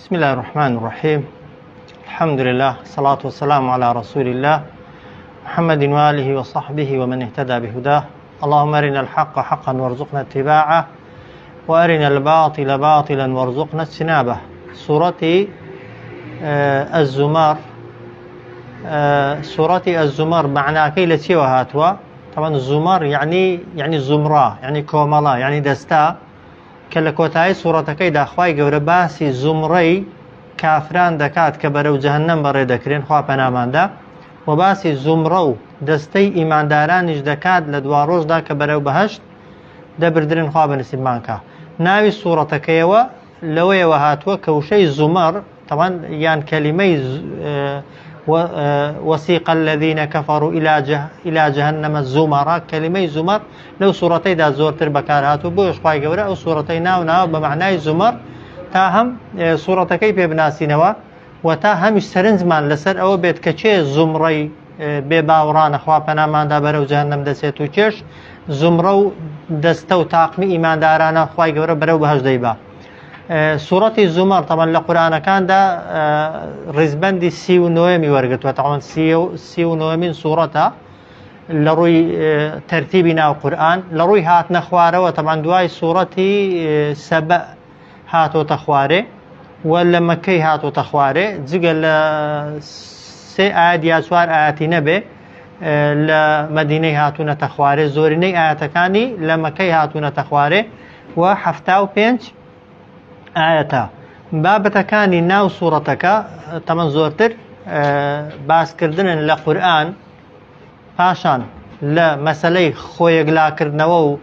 بسم الله الرحمن الرحيم. الحمد لله، الصلاة والسلام على رسول الله محمد وآله وصحبه ومن اهتدى بهداه. اللهم أرنا الحق حقا وارزقنا اتباعه، وأرنا الباطل باطلا وارزقنا اجتنابه. سورة الزمر. سورة الزمر معناها كي لتي وهاتوا. طبعا الزمر يعني الزمرة، يعني كوملا، يعني دستا. كالكوتاي سورة كيدا خواي قبر باسي زمري كافران دكات كبرو جهنم بري دكرين خواه پنامان دا، وباسي زمرو دستي ايمان دارانش دكات لدواروش دا كبرو بهشت دا بردرين خواه بنسيبانكا. ناوي سورة كيوا لوي وهاتوا كوشي زمر. طبعا يعني كلمة وسيق الذين كفروا إلى جهنم الزمر. كلمة زمر لو سورتي دا زورتر بكارهاتو بوش خواهي قورا او سورتي ناو بمعنى زمر تاهم سورة كيف بناسينوا وتاهمش سرنزمان لسر او بيت كچه زمري بباوران خواه پنامان دا برو جهنم دسيتو چش زمرو دستو تاقمي ايمان دارانا خواهي قورا برو بهش ديبا. سورة الزمر طبعا لقرآن كان دا رزبندي سيو نوامي ورقت، وطبعا سيو نوامين سورة لروي ترتيبنا القرآن لروي هات نخواره. وطبعا دواي سورة سبأ هاتو تخواره ولا مكي هاتو تخواره زقل سي آيات ياسوار آياتي نبي لمدينة هاتونا تخواره زوريني آياتكاني لمكي هاتونا تخواره وحفتاو بينج آياتا. بابتكاني ناو سورتك طبعا زورتر باس كردن لقرآن پاشان لمسألة خويق لا كردنو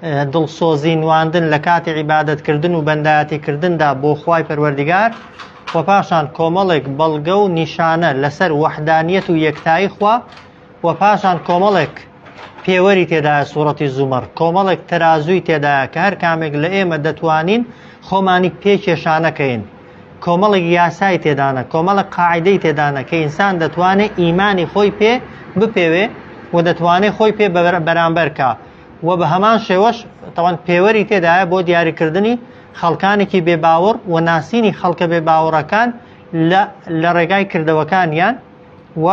دل صوزين واندن لكات عبادت كردن وبنداتي كردن دا بو خواي پروردگار، وپاشان كوملك بلغو نشانه لسر وحدانيت ويكتاي خوا، وپاشان كوملك پیوری تیدا سورة الزمر، كوملك ترازوی تیدا که هر کامک لئیمه دتوانین خومانی پیچشانه کین، كوملك یاسای تیدانه، كوملك قاعده تیدانه که انسان دتوانه ایمانی خوی پی بپیوه و دتوانه خوی پی برانبر که و به همان شوش طبعا پیوری تیدا بو دیاری کردنی خلقانی که بباور و ناسینی خلق بباورکان لرگای کردوکان یان. و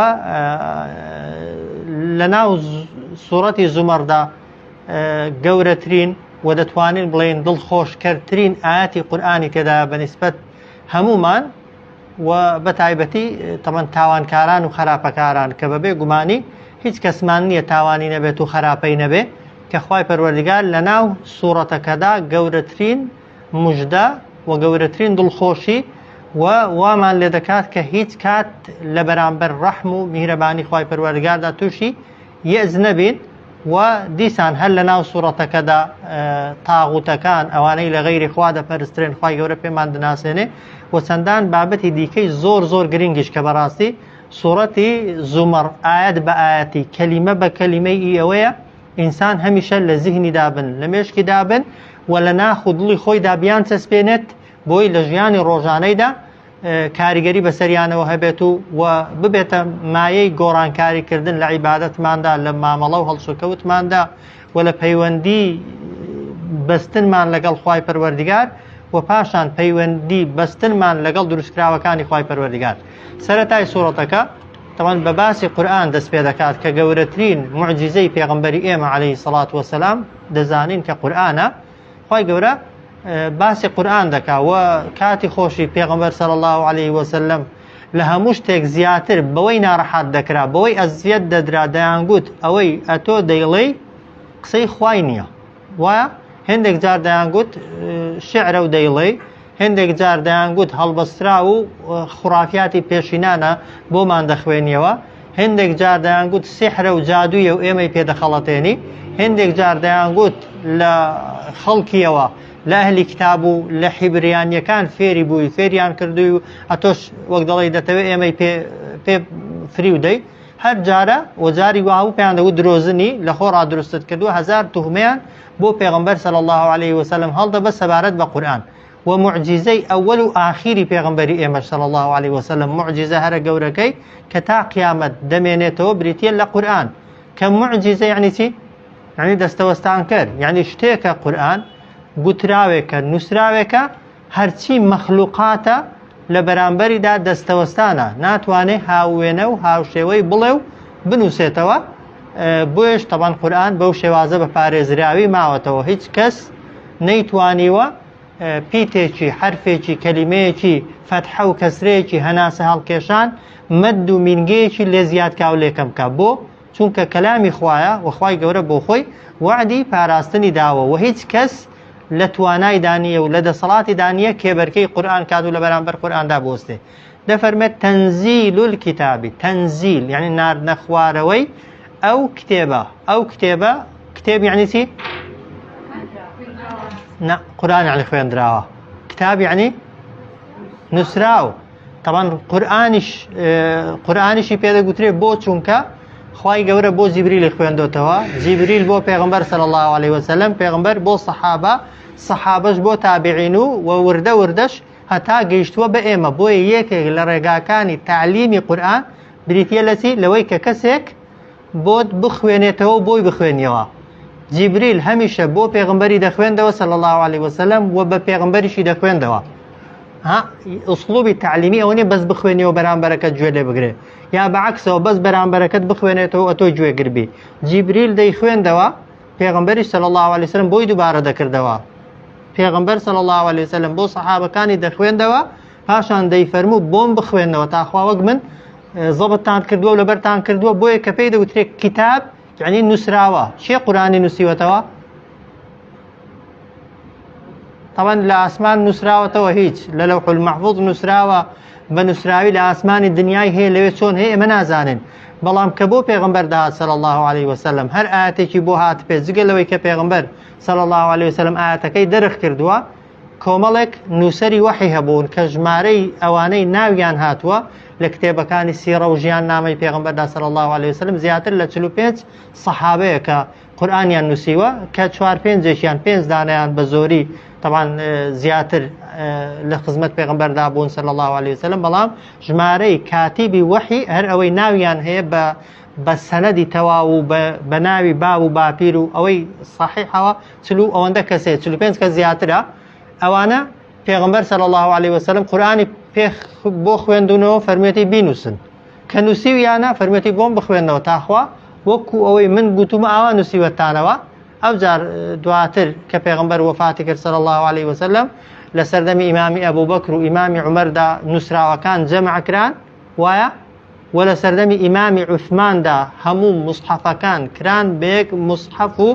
لناو سورة الزمر دا قورترين ودتوانين بلين دل خوش كرترين آياتي قرآني تدا بنسبة همومان وبتعيبتي طبعا تاوان كاران وخرابة كاران كبابي قماني هيج كسمانية تاواني نبي وخرابي نبي كخواي پروردگار لناو سورة كدا قورترين مجدا وقورترين دل خوشي ومان لدكات كهيج كات لبرانبر رحمو مهرباني خواي پروردگار دا توشي يأذنبين. وديسان هل لناو سورة كدا طاغوتكان اواني لغير خوادة پرسترين خواي قورا بيمان دناسيني وسندان بابتي ديكي زور گرنگش كبراسي سورة زمر آيات بآياتي كلمة بكلمة ايوية انسان هميشه لذهني دابن لمشكي دابن ولا ناخد لي خوي دابيان تسبينت بوي لجياني روجاني دا کاریگەری بەسەریانەوە هەبێت و ببێتە مایەی گۆڕانکاری کردن لە عیبادەتماندا لە مامەڵە و هەڵسوکەوتماندا و لە پەیوەندی بەستنمان لەگەڵ خوای پەروەردگار و پاشان پەیوەندی بەستنمان لەگەڵ دروستکراوەکانی خوای پەروەردگار. سەرەتای سوورەتەکە طبعا بە باسی قورئان دەست پێ دەکات کە گەورەترین موعجیزەی پێغەمبەری ئێمە عەلەیهی سەڵات وەسەلام دەزانین کە قورئانە. خوای گەورە باسی قورآن دکا و کاتی خوشی پیغمبر صلی الله علیه و سلم لهموش تک زیاتر بوی ناراحت دکرا بوی ازیاد ددرا دیانگوت اوی اتو دیلی قصی خوای نیه و هندک جار دیانگوت شعر و دیلی هندک جار دیانگوت هەڵبەسترا و خرافیاتی پێشینانە بۆمان دەخوێنیەوە هندێک جار دەیانگوت سحرە و جادوویە و ئێمەی پێدەخەڵەتێنی هندێک جار دەیانگوت لە خەڵکیەوە لە ئەهلی کتاب و لە حیبریانیەکان فێری بووی فێریان کردووی و ئەتۆش وەک دەڵێ دەتەوێت ئێمەی پێ فری و دەی هەر جارە و جاری وابوو پێیان دەوت درۆزنی لە خۆ ڕادروستت کردووە هەزار توهمەیان بۆ پێغەمبەر صلی الله علیه وسلم هەڵدەبە سەبارەت بە قورئان ومعجزەی ئەوەل و ئاخیری پێغەمبەری ئێمە صلی الله علیه وسلم معجزە هەرە گەورەکەی کە تا قیامەت دەمێنێتەوە بریتیە لە قورئان کە معجزە یعنی چی؟ یعنی دەستەوەستانکەر یعنی شتێکە قورئان گوتراوێکە نووسراوێکە هەرچی مەخلوقاتە لە بەرامبەریدا دەستەوەستانە ناتوانێت هاوێنە و هاوشێوەی بڵێ و بنووسێتەوە بۆیش تەبان قورئان بەو شێوازە بە پارێزراوی ماوەتەوە هیچ کەس نەیتوانیوە پیتێکی حرفێکی کەلیمەیەکی فەتحە و کەسرەیەکی هەناسە هەڵکێشان مەد و مینگەیەکی لێ زیادکا و لێکەم بکە بۆ چونکە کەلامی خوایە و خوای گەورە بۆ خۆی وعدی پاراستنی داوە و هیچ کەس لە توانای دانیە و لە دەسەڵاتی دانیە کێبەرکەی قورئان کات و لە بەرامبەر قورئاندا بوەستێ دەفەرمێت تەنزیل الکتابی تەنزیل یعنی ناردنە خوارەوەی ئەو کتێبە ئەو کتێبە کتێب یعنی چی؟ قورئان یعنی خوێندراوە کتاب یعنی نووسراو طبعا قورئانیشی پێدەگوترێت بۆ چونکە خوای گەورە بۆ جیبریلی خوێندۆتەوە جیبریل بۆ پێغەمبەر صلی الله عليه وسلم پێغەمبەر بۆ سەحابەش بۆ تابعین و وردە وردەش هەتا گەیشتووە بە ئێمە بۆیە یەکێک لە ڕێگاکانی تعلیمی قورئان بریتیە لە چی لەوەی کە کەسێک بۆت بخوێنێتەوە بۆی بخوێنیەوە جیبریل هەمیشە بۆ پێغەمبەری دەخوێندەوە صلی الله عليه وسلم و بە پێغەمبەریشی دەخوێندەوە ئوسلوبی تعلیمی ئەوە نیە بەس بخوێنیەوە بەرامبەرەکەت گوێ لێ بگرێ یا بەعکسەوە بەس بەرامبەرەکەت بخوێنێتەوە ئەتۆی گوێگربی جیبریل دەیخوێندەوە پێغەمبەریش صلی الله عليه وسلم بۆی دووبارە دەکردەوە پێغەمبەر صلی الله عليه وسلم بۆ سەحابەکانی دەخوێندەوە پاشان دەیفەرموو بۆم بخوێنەوە تاخوا وەک من زەبطتان کردووە و لەبەرتان کردووە بۆیە کە پێی دەوترێت کتاب یعنی نووسراوە چێ قورئانی نووسیوەتەوە طبعا لە ئاسمان نووسراوەتەوە هیچ لە لەوح المەحفوظ نووسراوە بە نووسراوی لە ئاسمانی دنیای هەیە لەوێ چۆن هەیە ئێمە نازانین بەڵام کە بۆ پێغەمبەر داهات صلی الله عليه وسلم هەر ئاەتێکی بۆ هات پێ جگە لەوەی کە پێغەمبەر صلی الله عليه وسلم ئاەتەکەی دەرخ کردووە کۆمەڵێک نووسەری وحی هەبوون کە ژمارەی ئەوانەی ناویان هاتووە لە کتێبەکانی سیرە و ژیان نامەی پێغەمبەردا صلی الله عليه وسلم زیاتر لە 45 سەحابەیە کە قورئانیان نووسیوە کە 4-5 5 دانەیان بە زۆری طبعا زیاتر لە خزمەت پێغەمبەردا بوون صلی الله عليه وسلم بەڵام ژمارەی کاتیبی وحی هەر ئەوەی ناویان هەیە بە سەنەدی تەواو و بە ناوی باو و باپیر و ئەوەی صحیحەوە ئەوەندە کەسێ 45 کەس زیاترە ئەوانە پێغەمبەر صلی الله عليه وسلم قورئانی بۆ خوێندونەوە فەرمێتی بینووسن کە نووسیویانە فەرمێتی بۆم بخوێنەوە تاخوا وەکو ئەوەی من گوتومە ئاوا نووسیوەتانەوە ئەو جار دواتر کە پێغەمبەر وەفاتی کرد صلی الله عليه وسلم لە سەردەمی ئیمامی ئەبوبەکر و ئیمامی عومەردا نووسراوەکان جەمع کران وایە و لە سەردەمی ئیمامی عوثماندا هەموو مصحەفەکان کران بەیەک مصحەف و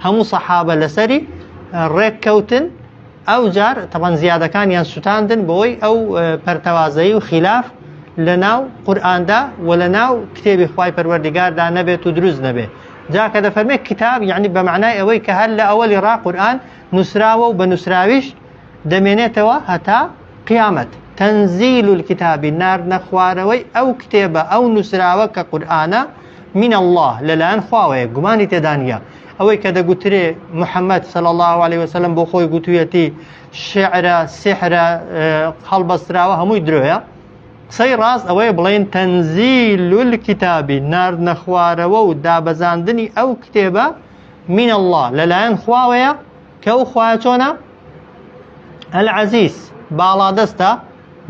هەموو سەحابە لەسەری ڕێک کەوتن ئەو جار تەبەن زیادەکانیان سوتاندن بۆی ئەو پەرتەوازەیی و خلاف لە ناو قورئاندا و لە ناو کتێبی خوای پەروەردیگاردا نەبێت و دروست نەبێت جاکە دەفەرمێت کتاب یعنی بە معنای ئەوەی کە هەر لە ئەوەلی ڕا قورئان نووسراوە و بە نووسراویش دەمێنێتەوە هەتا قیامەت تەنزیل الکتابی ناردنە خوارەوەی ئەو کتێبە ئەو نووسراوە کە قورئانە من الله لەلایەن خواوەیە گومانی تێدا نیە ئەوەی کە دەگوترێ محەممەد صلی الله عليه وسلم بۆ خۆی گوتوویەتی شعرە سحرە هەڵبەستراوە هەمووی درۆیە قسەی ڕاست ئەوەیە بڵێن تەنزیل الکتابی ناردنە خوارەوە و دابەزاندنی ئەو کتێبە من الله لەلایەن خواوەیە کە ئەو خوایە چۆنە العەزیز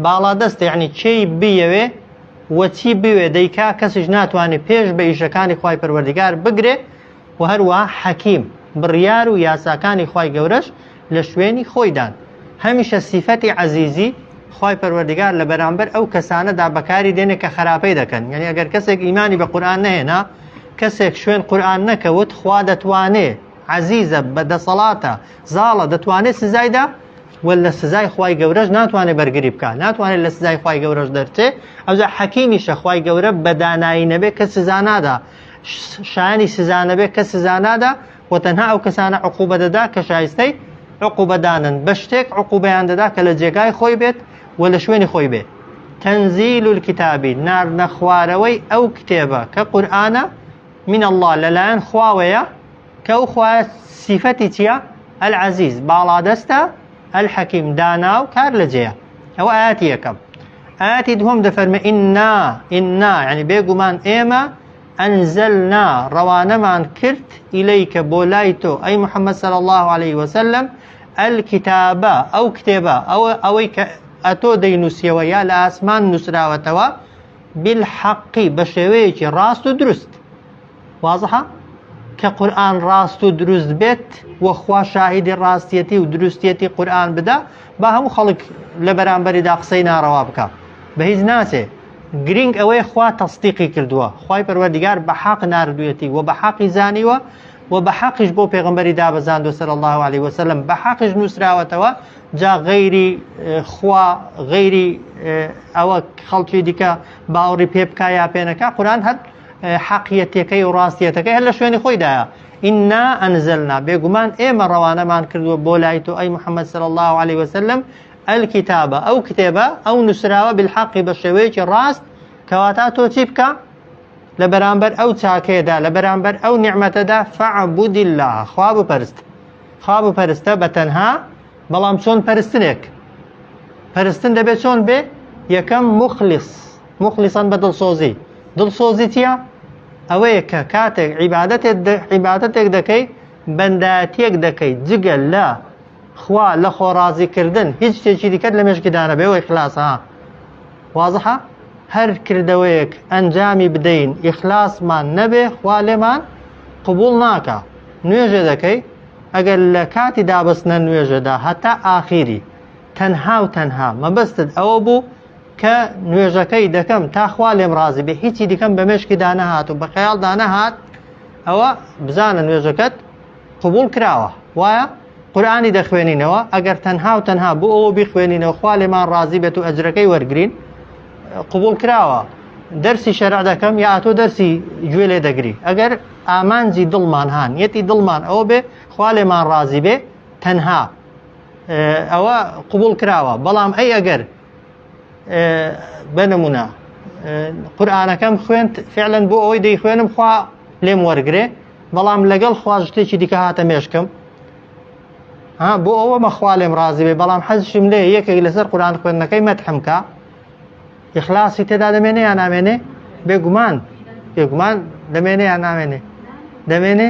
باڵادەستە یعنی چی بیەوێ وەچی بوێ دەیکا کەسیش ناتوانێت پێش بە ئیشەکانی خوای پەروەردیگار بگرێ و هەروە حەکیم بڕیار و یاساکانی خوای گەورەش لە شوێنی خۆیدان هەمیشە سیفەتی عەزیزی خوای پەروەردیگار لە بەرامبەر ئەو کەسانەدا بەکاری دێنێ کە خراپەی دەکەن یعنی ئەگەر کەسێک ئیمانی بە قورئان نەهێنا کەسێک شوێن قورئان نەکەوت خوا دەتوانێ عەزیزە بەدەسەڵاتە زاڵە دەتوانێت سزایدا ولا سزای خوای گەورەش ناتوانێت بەرگری بکە ناتوانێت لە سزای خوای گەورەش دەرچێ ئەوجا حەکیمیشە خوای گەورە بەدانایی نەبێت کە سزا نادا شایانی سزا نەبێت کە سزا نادا و تەنها ئەو کەسانە عقوبە دەدا کە شایستەی عقوبەدانن بە شتێک عقوبەیان دەدا کە لە جێگای خۆی بێت و لە شوێنی خۆی بێت تەنزیل الکتابی ناردنە خوارەوەی ئەو کتێبە کە قورئانە من الله لەلایەن خواوەیە کە ئەو خوایە سیفەتی چییە العەزیز باڵادەستە الحەکیم دانا و کار لە جێیە ئەوە ئاەتی یەکەم ئاەتی دووەم دەفەرمێ ئینا یعنی بێگومان ئێمە ئەنزەلنا ڕەوانەمان کرد ئیلەیکە بۆ لای تۆ ئەی محەممەد صلی الله عليه وسلم الکتابە ئەو کتێبە ئەوەی کە ئەتۆ دەینووسیەوە یا لە ئاسمان نووسراوەتەوە بالحەقی بە شێوەیەکی ڕاست و دروست. وازەحە کە قورئان ڕاست و دروست بێت وەخوا شاهیدی ڕاستیەتی و دروستیەتی قورئان بدا با هەموو خەڵک لە بەرامبەریدا قسەی ناڕەوا بکە بە هیچ ناچێ. گرنگ ئەوەی خوا تەصدیقی کردووە، خوای پەروەردیگار بە حەق ناردوویەتی و بە حەقی زانیوە و بە حەقیش بۆ پێغەمبەری دابەزاندوە صلی الله علیه وسلم بە حەقیش نووسراوەتەوە. جا غەیری خوا غەیری ئەوە خەڵکی دیکە باوەڕی پێ بکا یا پێ نەکا قورئان هەر حەقیەتەکەی و ڕاستیەتەکەی هەر لە شوێنی خۆیدایە. ئینا ئەنزەلنا بێگومان ئێمە ڕەوانەمان کردووە بۆ لای تۆ ئەی محەممەد صلی الله علیه وسلم الکتابە ئەو کتێبە ئەو نووسراوە بالحەقی بە شێوەیەکی ڕاست کەواتە تۆ چی بکە لە بەرامبەر ئەو چاکەیەدا لە بەرامبەر ئەو نیعمەتەدا فەعبود الله خوا بپەرست. خوا بپەرستە بە تەنها، بەڵام چۆن پەرستنێک پەرستن دەبێت چۆن بێ؟ یەکەم مخلیصان بە دڵسۆزی. دڵسۆزی چییە؟ ئەوەیە کە کاتێک عیبادەتێک دەکەی بەندایەتیەک دەکەی جگە لە خوا لە خۆڕازیکردن هیچ شتێکی دیکەت لە مێشکدانە بێ و ئیخلاسە. وازەحە هەر کردەوەیەک ئەنجامی بدەین ئیخلاسمان نەبێ خوا لێمان قبول ناکە. نوێژە دەکەی ئەگەر لە کاتی دابستنە نوێژەدا هەتا ئاخیری تەنها و تەنها مەبەستت ئەوە بوو کە نوێژەکەی دەکەم تا خوا لێم ڕازی بێ هیچی دیکەم بە مێشکیدا نەهات و بە خەیاڵدا نەهات، ئەوە بزانە نوێژەکەت قبول کراوە. وایە قورئانی دەخوێنینەوە ئەگەر تەنها و تەنها بۆ ئەوە بیخوێنینەوە خوا لێمان ڕازی بێت و ئەجرەکەی وەرگرین قبول کراوە. دەرسی شەرع دەکەم یا تۆ دەرسی گوێ لێ دەگری ئەگەر ئامانجی دڵمان هان نیەتی دڵمان ئەوە بێ خوا لێمان ڕازی بێ تەنها ئەوە قبول کراوە. بەڵام ئەی ئەگەر بنمونە قورئانەکەم خوێن فعلەن بۆ ئەوەی دەیخوێنم خوا لێم وەرگرێ، بەڵام لەگەڵ خوا شتێکی دیکە هاتە مێشکم بۆ ئەوە مەخوا لێم ڕازی بێ، بەڵام حەزشم لێ یەکێک لەسەر قورئان خوێندنەکەی مەدحم کە ئیخلاسی تێدا دەمێنێ یان نامێنێ؟ بێگومان دەمێنێ یان نامێنێ؟ دەمێنێ؟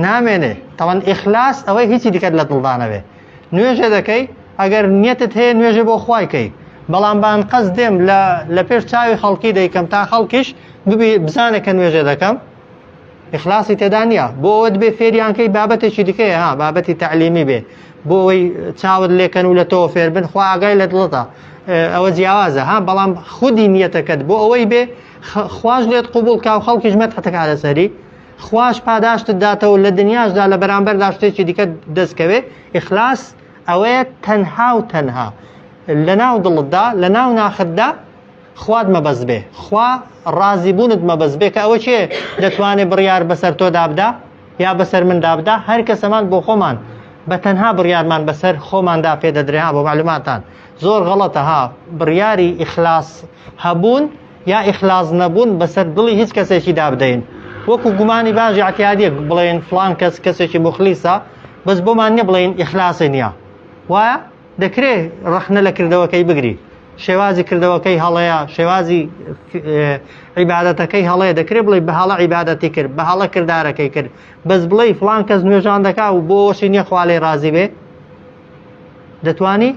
نامێنێ. تەواان ئیخلاس ئەوەی هیچی دیکەت لە دڵدا نەبێ. نوێژە دەکەی ئەگەر نیەتت هەیە نوێژە بۆ خوایکەی، بەڵام بان قەس دێم لە پێش چاوی خەڵکی دەیکەم تا خەڵکیش بزانێ کە نوێژە دەکەم، ئیخلاسی تێدا نییە. بۆ ئەوەت بێ فێریانکەی بابەتێکی دیکەیە بابەتی تەعلیمی بێ بۆ ئەوەی چاوت لێکەن و لە تۆ فێر بن خوا ئاگای لە دڵتە ئەوە جیاوازە بەڵام خودی نیەتەکەت بۆ ئەوەی بێ خواش لێت قبول کا و خەڵکیش مەدحەتەکە لەسەری خواش پاداشتت داتەوە لە دنیاشدا لە بەرامبەردا شتێکی دیکە دەستکەوێ. ئیخلاس ئەوەیە تەنها و تەنها لە ناو دڵتدا لە ناو ناختدا خوات مەبەست بێ، خوا ڕازی بوونت مەبەست بێ کە ئەوە چێ دەتوانێت بڕیار بەسەر تۆ دابدا یا بەسەر من دابدا. هەر کەسەمان بۆ خۆمان بە تەنها بڕیارمان بەسەر خۆماندا پێدەدرێ بۆ معلوماتان زۆر غەڵەتە بڕیاری ئیخلاس هەبوون یا ئیخلاس نەبوون بەسەر دڵی هیچ کەسێکی دابدەین. وەکو گومانی باشی عتیادیەک بڵێن فلان کەس کەسێکی مخلیسە بەس بۆمان نیە بڵێن ئیخلاسی نییە. وایە دەکرێت ڕەخنە لە کردەوەکەی بگری، شێوازی کردەوەکەی هەڵەیە، شێوازی عیبادەتەکەی هەڵەیە، دەکرێت بڵێ بە هەڵە عیبادەتی کرد، بە هەڵە کردارەکەی کرد، بەس بڵێ فلان کەس نوێژان دەکا و بۆشی نییە خوا لێ ڕازی بێ دەتوانی؟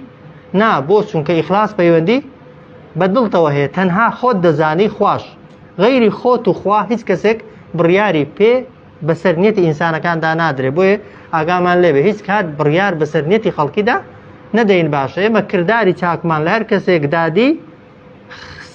نا، بۆ چونکە ئیخلاس پەیوەندی بە دڵتەوە هەیە، تەنها خۆت دەزانی خوش غەیری خۆت و خوا هیچ کەسێک بڕیاری پێ بەسەر نیەتی ئینسانەکاندا نادرێ. بۆیە ئاگامان لێبێ هیچ کات بڕیار بەسەر نیەتی خەڵکیدا نەدەین. باشە ئێمە کردداری چاکمان لە هەر کەسێک دادی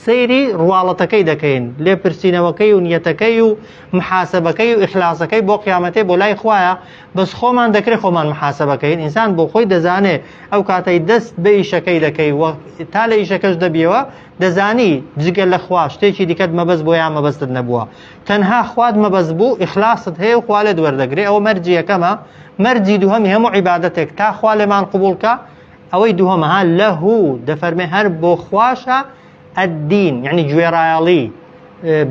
سەیری ڕواڵەتەکەی دەکەین، لێپرسینەوەکەی و نیەتەکەی و محاسبەکەی و ئیخلاسەکەی بۆ قیامەتێ بۆ لای خوایە. بەس خۆمان دەکرێت خۆمان محاسبەکەین. ئینسان بۆ خۆی دەزانێت ئەو کاتەی دەست بە ئیشەکەی دەکەی و تا لە ئیشەکەش دەبیەوە دەزانی جگە لە خوا شتێکی دیکەت مەبەست بۆ یا مەبەستت نەبووە، تەنها خوات مەبەست بوو ئیخلاست هەیە و خوا لێت وەردەگرێ. ئەوە مەرجی یەکەمە. مەرجی دووهەمی هەموو عیبادەتێک تا خوا لێمان قبولکە ئەوەی دووهەمە لەهو دەفەرمێ هەر بۆ خواشە الدین، یعنی گوێڕایەڵی،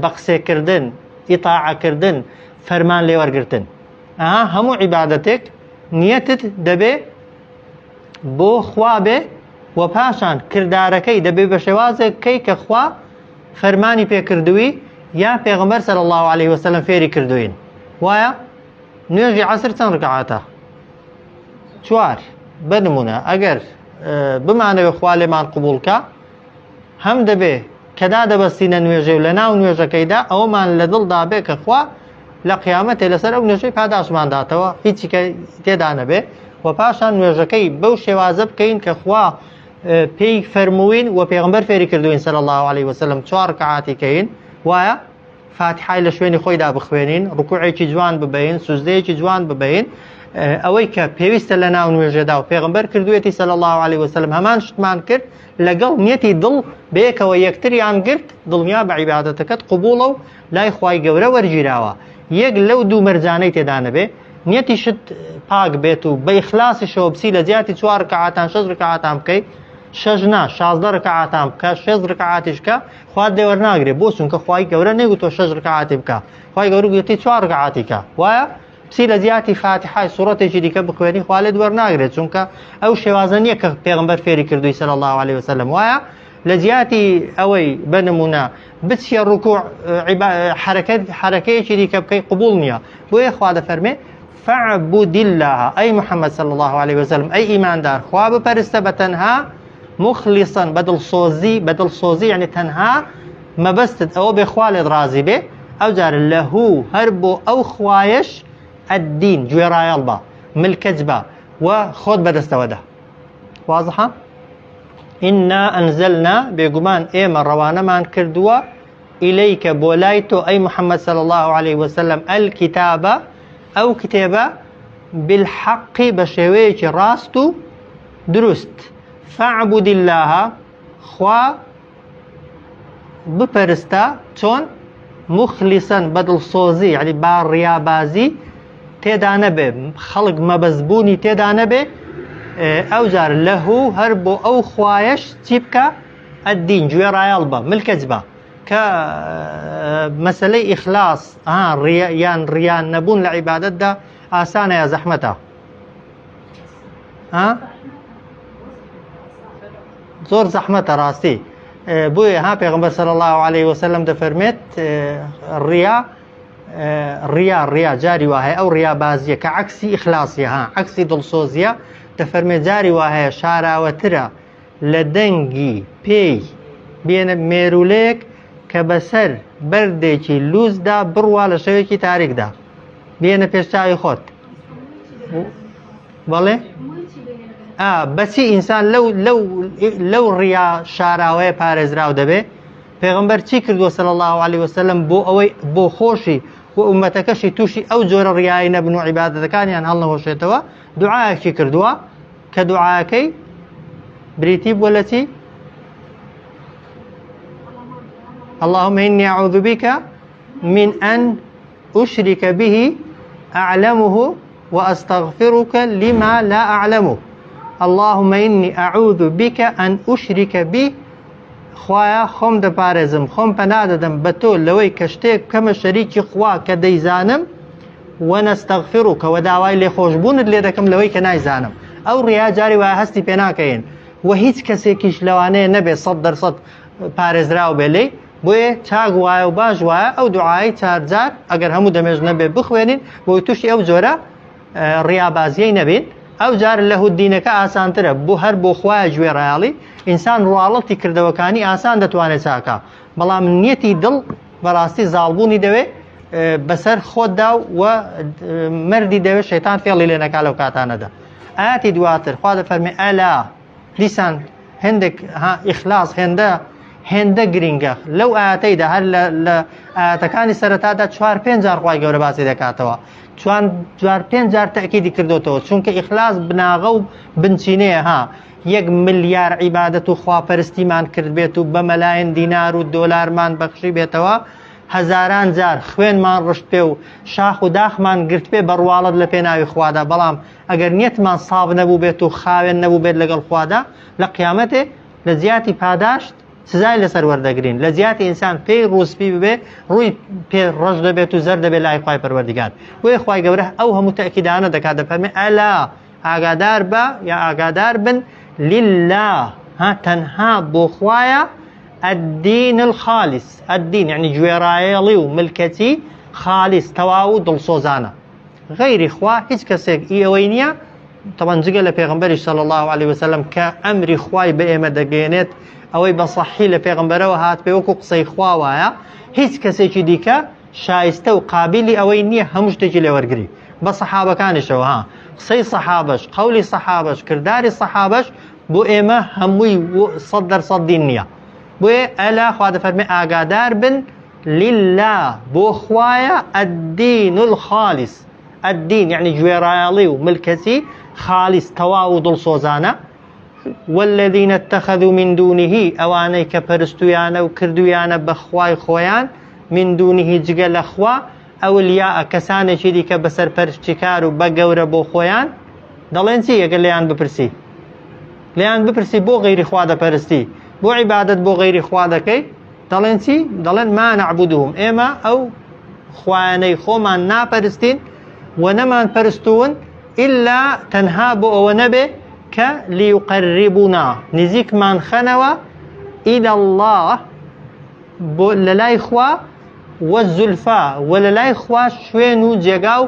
بەقسێکردن، ئیطاعەکردن، فەرمان لێوەرگرتن. هەموو عیبادەتێک نیەتت دەبێ بۆ خوا بێ و پاشان کردارەکەی دەبێ بە شێوازێک کەی کە خوا فەرمانی پێکردووی یا پێغەمبەر صلی الله علیه وسلم فێری کردوین. وایە نوێژی عەسر چەند ڕکعاتە؟ 4. بنمونە ئەگەر بمانەوێ خوا لێمان قبولکە هەم دەبێ کەدا دەبەستینە نوێژێ و لە ناو نوێژەکەیدا ئەوەمان لە دڵدا بێ کە خوا لە قیامەتێ لەسەر ئەو نوێژەی پاداشمانداتەوە هیچی تێدا نەبێ و پاشان نوێژەکەی بەو شێوازە بکەین کە خوا پێی فەرمووین و پێغەمبەر فێری کردوین صلی الله عليه وسلم 4 ڕکعاتی کەین وایە فاتحای لە شوێنی خۆیدا بخوێنین ڕکوعێکی جوان ببین سوزدەیەکی جوان ببین ئەوەی کە پێویستە لە ناو نوێژێدا و پێغەمبەر کردوێتی صلی الله عليه وسلم هەمان شتمان کرد لەگەڵ نیەتی دڵ بەیەکەوە یەکتریان گرت دڵنیا بە عیبادەتەکەت قبوڵە و لای خوای گەورە وەرگیراوە یەک لەو دوو مەرجانەی تێدا نەبێ نیەتی شت پاک بێت و بە ئیخلاسیشەوە بچی لە جیاتی 4 ڕکعاتان 6 ڕکعاتان بکەیت 6 نا 16 ڕکعاتان بکە 6 ڕکعاتیش کە خوا دێوەرناگرێ بۆ چونکە خوای گەورە نەیگوتۆ 6 ڕکعاتی بکە خوای گەورە گوتی 4 ڕکعاتی کە وایە بچی لە جیاتی فاتحای سوڕەتێکی دیکە بخوێنی خوا لێ دووەرناگرێت چونکە ئەو شێوازە نییە کە پێغەمبەر فێری کردووی صلی الله عليه وسلم وایە لە جیاتی ئەوەی بنمونە بچیە ڕکوع حرەکەیەکی دیکە بکەی قبول نییە بۆیە خوا دەفەرمێ فاعبد الله أي محمد صلى الله عليه وسلم أي إيمان دار خواب پرسته بتنها مخلصا بدل صوزي يعني تنها ما بستد أو بخوالد رازي به أو جار له هربو أو خوايش الدين جويرا يلبا ملكجبا وخود بدستوده واضحة إنا أنزلنا بيقمان إيما روانا من كردوا إليك بولايتو أي محمد صلى الله عليه وسلم الكتاب أو كتابة بالحق بشويش راستو درست فاعبد الله خوا بپرستا چون مخلصا بدل صوزي يعني بار ريابازي تيدا نبي خلق مبزبوني تيدا نبي أو جار له هربو أو خوايش تيبكا الدين جوي رايالبا ملكجبا كمسألة إخلاص ريان نبون لعبادت دا آسانة يا زحمتها زور زحمتها راستي بوي پیغمبر صلى الله عليه وسلم دفرمت الرياء جاري واهي او رياء بازية كعكسي إخلاصية عكسي دلسوزية دفرمت جاري واهي شارع وترى لدنگي بي بين ميروليك كبسر بردێکی لوزدا بڕوا لە شەوێکی تاریکدا بێنە پێشچاوی خۆت بەڵێ بەچی ئینسان لەو ڕیا شاراوەیە پارێزراو دەبێ پێغەمبەر چی کردووە صلی الله عليه وسلم بۆ ئەوەی بۆ خۆشی و ئومەتەکەشی تووشی ئەو جۆرە ڕیایی نەبن و عیبادەتەکانیان هەڵنەوەشێتەوە دوعایەکی کردووە کە دوعاەکەی بریتی بووە لە چی اللهم إني أعوذ بك من أن أشرك به أعلمه وأستغفرك لما لا أعلمه اللهم إني أعوذ بك أن أشرك به خوايا خم دبارزم خم بنادم بتول لوي كشتيك كما شريك خوا كديزانم ونستغفرك ودعواي لخوشبون اللي دكم لوي كنايزانم أو ريا جاري وهستي بناكين وهيج كسيكيش لواني نبي صدر صد بارزراو بلي بۆیە چاک وایە و باش وایە ئەو دوعای چارجار ئەگەر هەموو دەمێژ نەبێ بخوێنین بۆی تووشی ئەو جۆرە ڕیابازیەی نەبێت ئەو جار لە هودینەکە ئاسانترە بۆ هەر بۆ خوایە گوێ ڕایاڵی ئینسان ڕواڵەتی کردەوەکانی ئاسان دەتوانێت چاکە بەڵام نیەتی دڵ بەڕاستی زاڵبوونی دەوێت بەسەر خۆتدا و مەردی دەوێت شەیتان فێڵی لێ نەکا لەو کاتانەدا ئاەتی دواتر خوا دەفەرمێ ئەلا دیسان هەندێک ئیخلاص هێندە گرنگە لەو ئاەتەیدا هەر لە ئاەتەکانی سەرەتادا 4-5 جار خوای گەورە باسی دەکاتەوە 4-5 جار تەکیدی کردوتەوە چونکە ئیخلاص بناغە و بنچینەیە 1 ملیار عیبادەت و خواپەرستیمان کرد بێت و بە مەلایەن دینار و دۆلارمان بەخشی بێتەوە هەزاران جار خوێنمان ڕشت پێ و شاخ و داخمان گرت پێ بەڕواڵەت لە پێناوی خوادا بەڵام ئەگەر نیەتمان ساڵ نەبوو بێت و خاوێن نەبوو بێت لەگەڵ خوادا لە قیامەتێ لە زیاتی پاداشت سزای لەسەر وەردەگرین لە زیاتی ئینسان پێی ڕووسپی ببێ ڕووی پێ ڕەش دەبێت و زەر دەبێت لای خوای پەروەردگار بۆیە خوای گەورە ئەو هەموو تەکیدانە دەکات دەفەرمێ ئەلا ئاگادار بە یا ئاگادار بن لله تەنها بۆ خوایە الدین الخالص الدین یعنی گوێڕایەڵی و ملکەتی خالص تەواو و دڵسۆزانە غەیری خوا هیچ کەسێک ئەوەی نییە طبعا جگە لە پێغمبەری صلی الله عليه وسلم کە ئەمری خوای بە ئێمە دەگەێنێت ئەوەی بە صەحی لە پێغمبەرەوە هات پێ وەکو قسەی خوا وایە هیچ کەسێکی دیکە شایستە و قابلی ئەوەی نییە هەموو شتێکی لێوەرگری بە سەحابەکانیشەوە ها قسەی سەحابەش قەولی سەحابەش کرداری سەحابەش بۆ ئێمە هەمووی 100% دین نییە بۆیە ئەلا خوا دەفەرمێ ئاگادار بن لله بۆ خوایە الدین الخالص الدین یعنی گوێڕایەڵی و ملکەتی خالیس تەواو و دڵسۆزانە والذین اتخذوا من دونه ئەوانەی کە پەرستویانە و کردویانە بە خوای خۆیان من دونه جگە لە خوا ئەولیاء کەسانێکی دیکە بەسەر پەرستیکار و بە گەورە بۆ خۆیان دەڵێن چی ئەگەر لێیان بپرسی لێیان بپرسی بۆ غەیری خوا دەپەرستی بۆ عیبادەت بۆ غەیری خوا دەکەی دەڵێن چی دەڵێن ما نعبدهم ئێمە ئەو خوایانەی خۆمان ناپەرستین و نەمان پەرستوون ئیلا تەنها بۆ ئەوە نەبێ کە لیقەرریبونا نزیکمان خەنەوە ئیلە الله بۆ لە لای خوا وەزولفا و لە لای خوا شوێن و جێگا و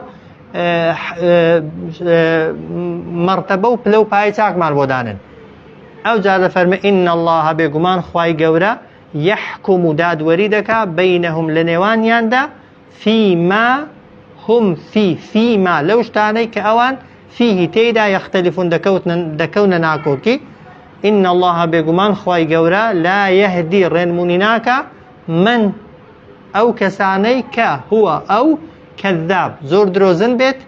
مەرتەبە و پلە و پای چاکمان بۆ دانن ئەو جا دەفەرمێ ئین الله بێگومان خوای گەورە یحکم و دادوەری دەکا بەینەهم لە نێوانیاندا فیما هم فیما لەو شتانەی کە ئەوان فیه تێیدا یەختەلیفون دەکەونە ناکۆکی ئین الله بێگومان خوای گەورە لا یەهدی ڕێنمونی ناکە من ئەو کەسانەی کە هووە ئەو کەذاب زۆر درۆزن بێت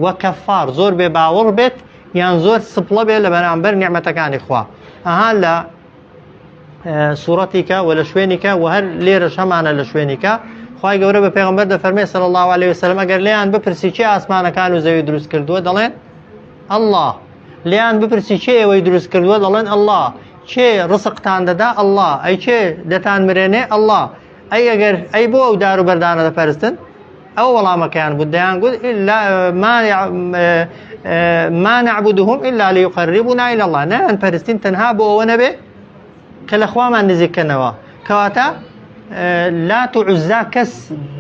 و کەفار زۆر بێ باوەڕ بێت یان زۆر سپڵە بێت لە بەرامبەر نیعمەتەکانی خوا ئەها لە سوورەتێکە و لە شوێنێکە و هەر لێرەش هەمانە لە شوێنێکە خوای گەورە بە پێغەمبەر دەفەرمێ صلی الله عليه وسلم ئەگەر لێیان بپرسی چێ ئاسمانەکان و زەوی دروست کردووە دەڵێن الله لێیان بپرسی چێ ئێوەی دروست کردووە دەڵێن الله چێ ڕزقتان دەدا الله ئەی چێ دەتان مرێنێ الله ئەی ئەگەر ئەی بۆ ئەو دار و بەردانە دەپەرستن ئەو وەڵامەکەیان بوو دەیان گوت ما نعبدهم إلا ليقربونا إلى الله نەیان پەرستین تەنها بۆ ئەوە نەبێ کە لە خوامان نزیککەنەوە کەواتە لات و عوزا کەس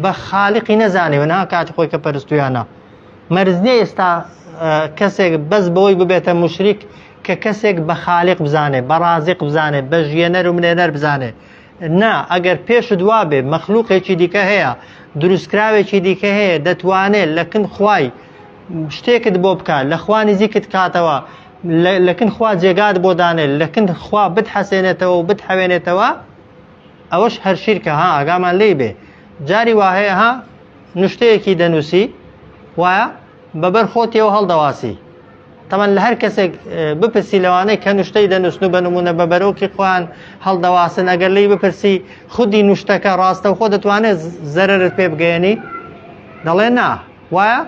بە خاڵقی نەزانێ و نها کاتی خۆی کە پەرستویانە مەرز نییە ئێستا کەسێک بەس بەوەی ببێتە موشریک کە کەسێک بە خاڵق بزانێ بە رازق بزانێ بە ژێنەر و منێنەر بزانێ نا ئەگەر پێش دوا بێ مەخلوقێکی دیکە هەیە دروستکراوێکی دیکە هەیە دەتوانێت لەکن خوای شتێکت بۆ بکات لە خوا نزیکت کاتەوە لەکن خوا جێگات بۆ دانێت لەکن خوا بتحەسێنێتەوە و بتحەوێنێتەوە ئەوەش هەر شیرکە ها ئاگامان لێ بێ جاری وا هەیە ها نوشتەیەکی دەنووسی وایە بەبەر خۆتیەوە هەڵدەواسی تەمان لە هەر کەسێک بپرسی لەوانەی کە نوشتەی دەنووسن و بەنمونە بە بەرەوکی خۆیان هەڵدەواسن ئەگەر لی بپرسی خودی نوشتەکە ڕاستە و خۆ دەتوانێت زەرەرت پێ بگەێنی دەڵێ نا وایە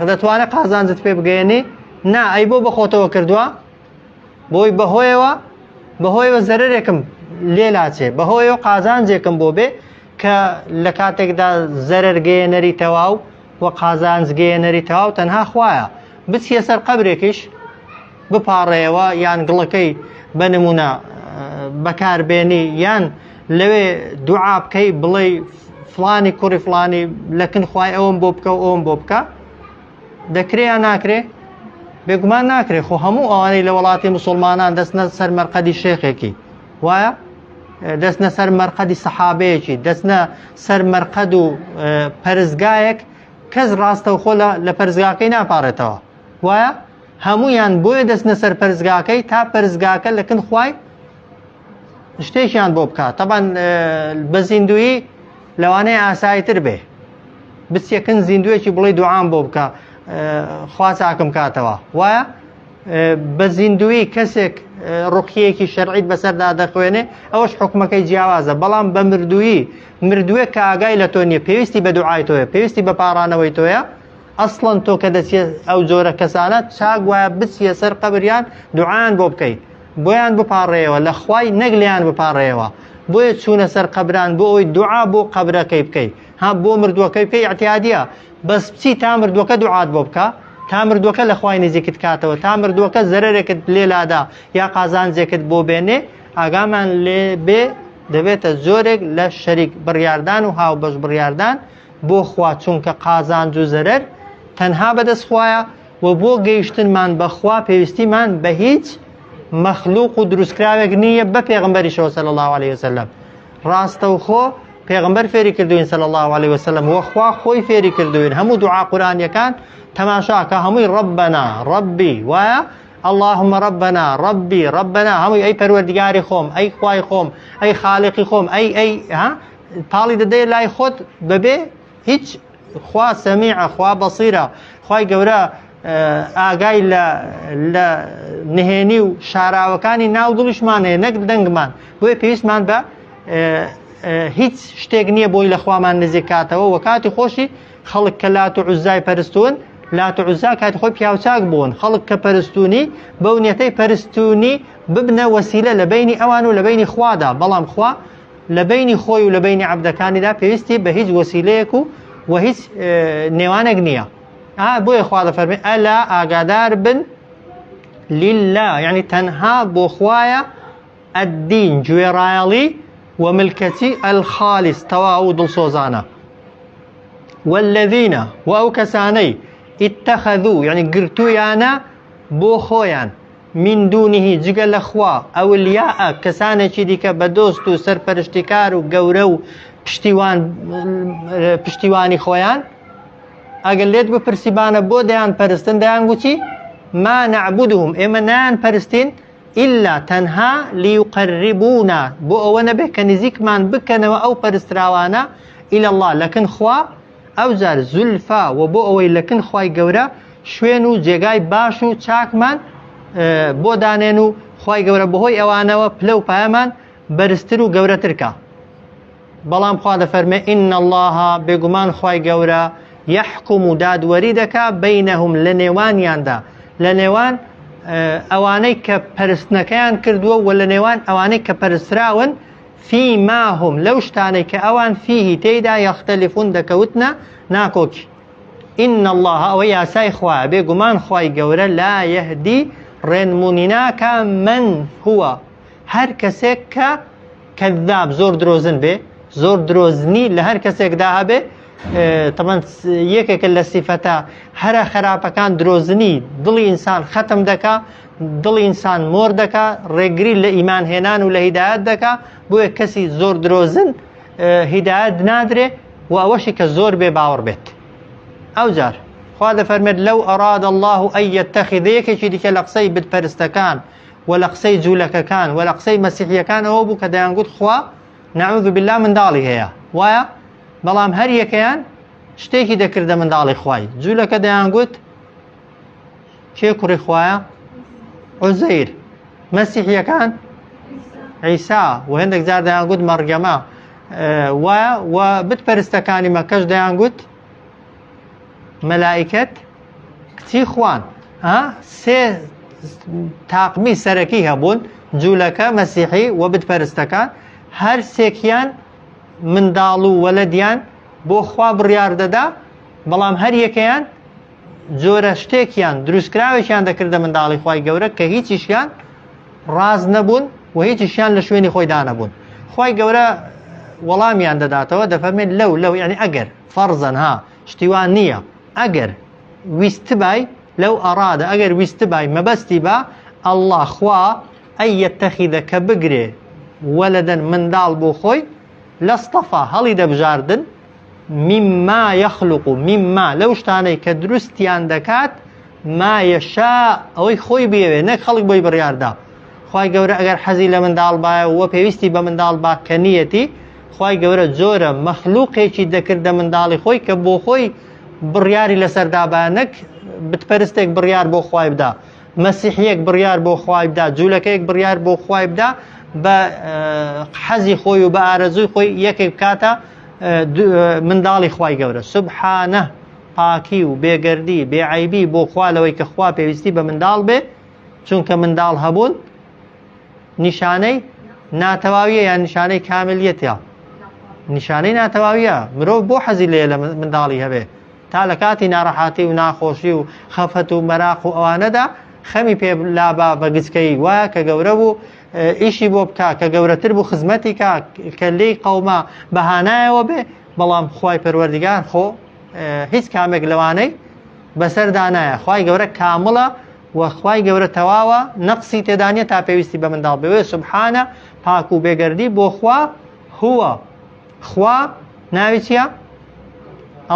دەتوانێت قازانجت پێ بگەێنی نا ئەی بۆ بەخۆتەوە کردووە بۆی بەهۆیەوە زەرەرێکم لێلاچێ بەهۆیەوە قازانجێکم بۆ بێ کە لە کاتێکدا زەرەرگەیەنەری تەواو و قازانجگەیەنەری تەواو تەنها خوایە بچیە سەر قەبرێکیش بپاڕێەوە یان گڵەکەی بەنمونە بەکاربێنی یان لەوێ دوعا بکەی بڵێ فلانی کوڕی فلانی لەکن خوای ئەوم بۆ بکە و ئەوم بۆ بکە دەکرێ یان ناکرێ بێگومان ناکرێ خۆ هەموو ئەوانەی لە وڵاتی موسڵمانان دەستنە سەر مەرقەدی شێخێکی وایە دەستنە سەر مەرقەدی سەحابەیەکی دەستنە سەر مەرقەد و پەرزگایەک کەس ڕاستەوخۆ لە پەرزگاکەی ناپارێتەوە وایە هەمویان بۆیە دەستنە سەر پەرزگاکەی تا پەرزگاکە لەکن خوای شتێکیان بۆ بکات تەبەن بە زیندویی لەوانەیە ئاساییتر بێ بچیەکن زیندوێکی بڵێ دوعام بۆ بکە خوا چاکم کاتەوە وایە بە زیندوی کەسێک ڕوقیەکی شەرعیت بەسەردا دەخوێنێ ئەوەش حکومەکەی جیاوازە بەڵام بە مردووە کە ئاگای لە تۆ نییە پێویستی بە دوعای تۆیە پێویستی بە پاڕانەوەی تۆیە ئەسڵەن تۆ کە دەچێت ئەو جۆرە کەسانە چاک وایە بچیە سەر قەبریان دوعایان بۆ بکەیت بۆیان بپاڕێەوە لە خوای نەگلیان بپاڕێەوە بۆیە چوونە سەر قەبران بۆ ئەوی دوعا بۆ قەبرەکەی بکەیت ها بۆ مردووەکەی پێی اعتیادیە بەس بچی تا مردووەکە دوعات بۆ بکە تا مردووەکە لە خوای نزیکت کاتەوە تا مردووەکە زەرێکت لێلادا یا قازانجێکت بۆ بێنێ ئاگامان لێ بێ دەبێتە زۆرێک لە شەریک بڕیاردان و هاوبەش بڕیاردان بۆ خوا چونکە قازانج و زەرەر تەنها بەدەست خوایە و بۆ گەیشتنمان بەخوا پێویستیمان بە هیچ مەخلوق و دروستکراوێک نییە بە پێغمبەریشەوە صلی الله عليه وسلم. ڕاستەوخۆ پێغمبەر فێری کردوین صلی الله عليه وسلم و خوا خۆی فێری کردوین. هەموو دوعا قورآنیەکان تەماشاکە هەمووی ڕەبەنا ڕەبی وایە اللهم ربنا ربي ربنا هەمووی ئەی پەروەردگاری خۆم ئەی خوای خۆم ئەی خالقی خۆم ئەی پاڵی دەدەی لای خۆت بەبێ هیچ خوا سەمیعە خوا بەسیرە خوای گەورە ئاگای لە نهێنی و شاراوەکانی ناو دڵیشمان هەیە نەک دەنگمان بۆیە پێویستمان بە هیچ شتێک نییە بۆی لە خوامان نزیک کاتەوە و کاتی خۆشی خەڵک کە لات و عوزای پەرستون لات و عوزا کاتی خۆی پیاوچاک بوون خەڵک کە پەرستونی بەو نیەتەی پەرستونی ببنە وەسیلە لە بینی ئەوان و لە بینی خوادا بەڵام خوا لە بینی خۆی و لە بینی عەبدەکانیدا پێویستی بە هیچ وەسیلەیەک و هیچ نێوانێک نییە. بۆیە خوا دەفەرمێ ئەلا ئاگادار بن لله یعنی تەنها بۆ خوایە الدین گوێڕایەڵی و ملکەتی الخالص تەواو و دڵسۆزانە. والذینە و ئەو کەسانەی اتخذوا یعنی گرتویانە بۆ خۆیان من دونیه جگە لە خوا ئەولیاء کەسانێکی دیکە بە دۆست و سەرپەرشتیکار و گەورە و پشتیوانی خۆیان ئەگەر لێت بپرسیبانە بۆ دەیان پەرستن دەیان گوتی ما نعبدهم ئێمە نایان پەرستین ئیلا تەنها لیقەربونا بۆ ئەوە نەبێ کە نزیکمان بکەنەوە ئەو پەرستراوانە ئیلا الله لەکن خوا ئەو جار زولفا و بۆ ئەوەی لەکن خوای گەورە شوێن و جێگای باش و چاکمان بۆ دانێن و خوای گەورە بەهۆی ئەوانەوە پلە و پایەمان بەرزتر و گەورەترکە. بەڵام خوا دەفەرمێ ئین الله بێگومان خوای گەورە یحکم و دادوەری دەکا بەینەهم لە نێوانیاندا لە نێوان ئەوانەی کە پەرستنەکەیان کردووە و لە نێوان ئەوانەی کە پەرستراون فیما هم لەو شتانەی کە ئەوان فیهی تێیدا یەختەلیفون دەکەوتنە ناکۆکی. ئین الله ئەوە یاسای خوایە بێگومان خوای گەورە لا یەهدی ڕێنمونی ناکە من هووە هەر کەسێک کە کەذاب زۆر درۆزن بێ زۆر درۆزنی لە هەر کەسێکدا هەبێ طبعا یەکێکە لە سیفەتە هەرە خراپەکان درۆزنی دڵی ئینسان ختم دەکا دڵی ئینسان مۆر دەکا ڕێگری لە ئیمان هێنان و لە هیدایەت دەکا بۆیە کەسی زۆر درۆزن هیدایەت نادرێ و ئەوەشی کە زۆر بێ باوەڕ بێت. ئەو جار خوا دەفەرمێت لەو ئەراد الله ئەن یەتەخیذ یەکێکی دیکە لە قسەی بتپەرستەکان و لە قسەی جوولەکەکان و لە قسەی مەسیحیەکان ئەوە بوو کە دەیانگوت خوا نەعوذ بالله منداڵی هەیە وایە بەڵام هەر یەکەیان شتێکی دەکردە منداڵی خوای جوولەکە دەیانگوت کێ کوڕی خوایە عوزەیر مەسیحیەکان عیسا و هەندێک جار دەیانگوت مەرگەمە وایە و بتپەرستەکانی مەکەش دەیانگوت مەلائیکەت کچی خوان. سێ تاقمی سەرەکی هەبوون جوولەکە مەسیحی و بتپەرستەکان هەر سێکیان منداڵ و وەلەدیان بۆ خوا بڕیار دەدا بەڵام هەر یەکەیان جۆرە شتێکیان دروستکراوێکیان دەکردە منداڵی خوای گەورە کە هیچیشیان ڕاز نەبوون و هیچیشیان لە شوێنی خۆی دانەبوون. خوای گەورە وەڵامیان دەداتەوە دەفەرمێت لەو یعنی ئەگەر فەرزەن شتیوان نییە ئەگەر ویستبای لەو ئەڕادە ئەگەر ویستبای مەبەستی بە ئەڵڵا خوا ئەی یەتەخیدە کە بگرێ وەلەدەن منداڵ بۆ خۆی لەستەفا هەڵی دەبژاردن مما یەخلق و مما لەو شتانەی کە دروستیان دەکات ما یەشا ئەوەی خۆی بێوێ نەک خەڵک بۆی بڕیاردا. خوای گەورە ئەگەر حەزی لە منداڵ باە وە پێویستی بە منداڵ با کە نیەتی خوای گەورە جۆرە مەخلوقێکی دەکردە منداڵی خۆی کە بۆ خۆی بڕیاری لەسەردا با نەک بتپەرستێک بڕیار بۆ خوای بدا مەسیحیەک بڕیار بۆ خوای بدا جوولەکەیەک بڕیار بۆ خوای بدا بە حەزی خۆی و بە ئارەزووی خۆی یەکێک بکاتە منداڵی خوای گەورە. سوبحانە پاکی و بێگەردی بێعیبی بۆ خوا لەوەی کە خوا پێویستی بە منداڵ بێ چونکە منداڵ هەبوون نیشانەی ناتەواویە یان نیشانەی کاملیەتە نیشانەی ناتەواویە. مرۆڤ بۆ حەزی لێ لە منداڵی هەبێ تا لە کاتی ناڕەحاتی و ناخۆشی و خەفەت و مەراق و ئەوانەدا خەمی پێ لابا بە گچکەی وایە کە گەورە بوو ئیشی بۆ بکە کە گەورەتر بوو خزمەتی کە لێی قەومە بەهانایەوە بێ بەڵام خوای پەروەردگار خۆ هیچ کامێک لەوانەی بەسەردا نایە. خوای گەورە کامڵە و خوای گەورە تەواوە، نەقسی تێدانە تا پێویستی بە منداڵ بێ. سوبحانە پاک و بێگەردی بۆ خوا. هو خوا ناوی چییە؟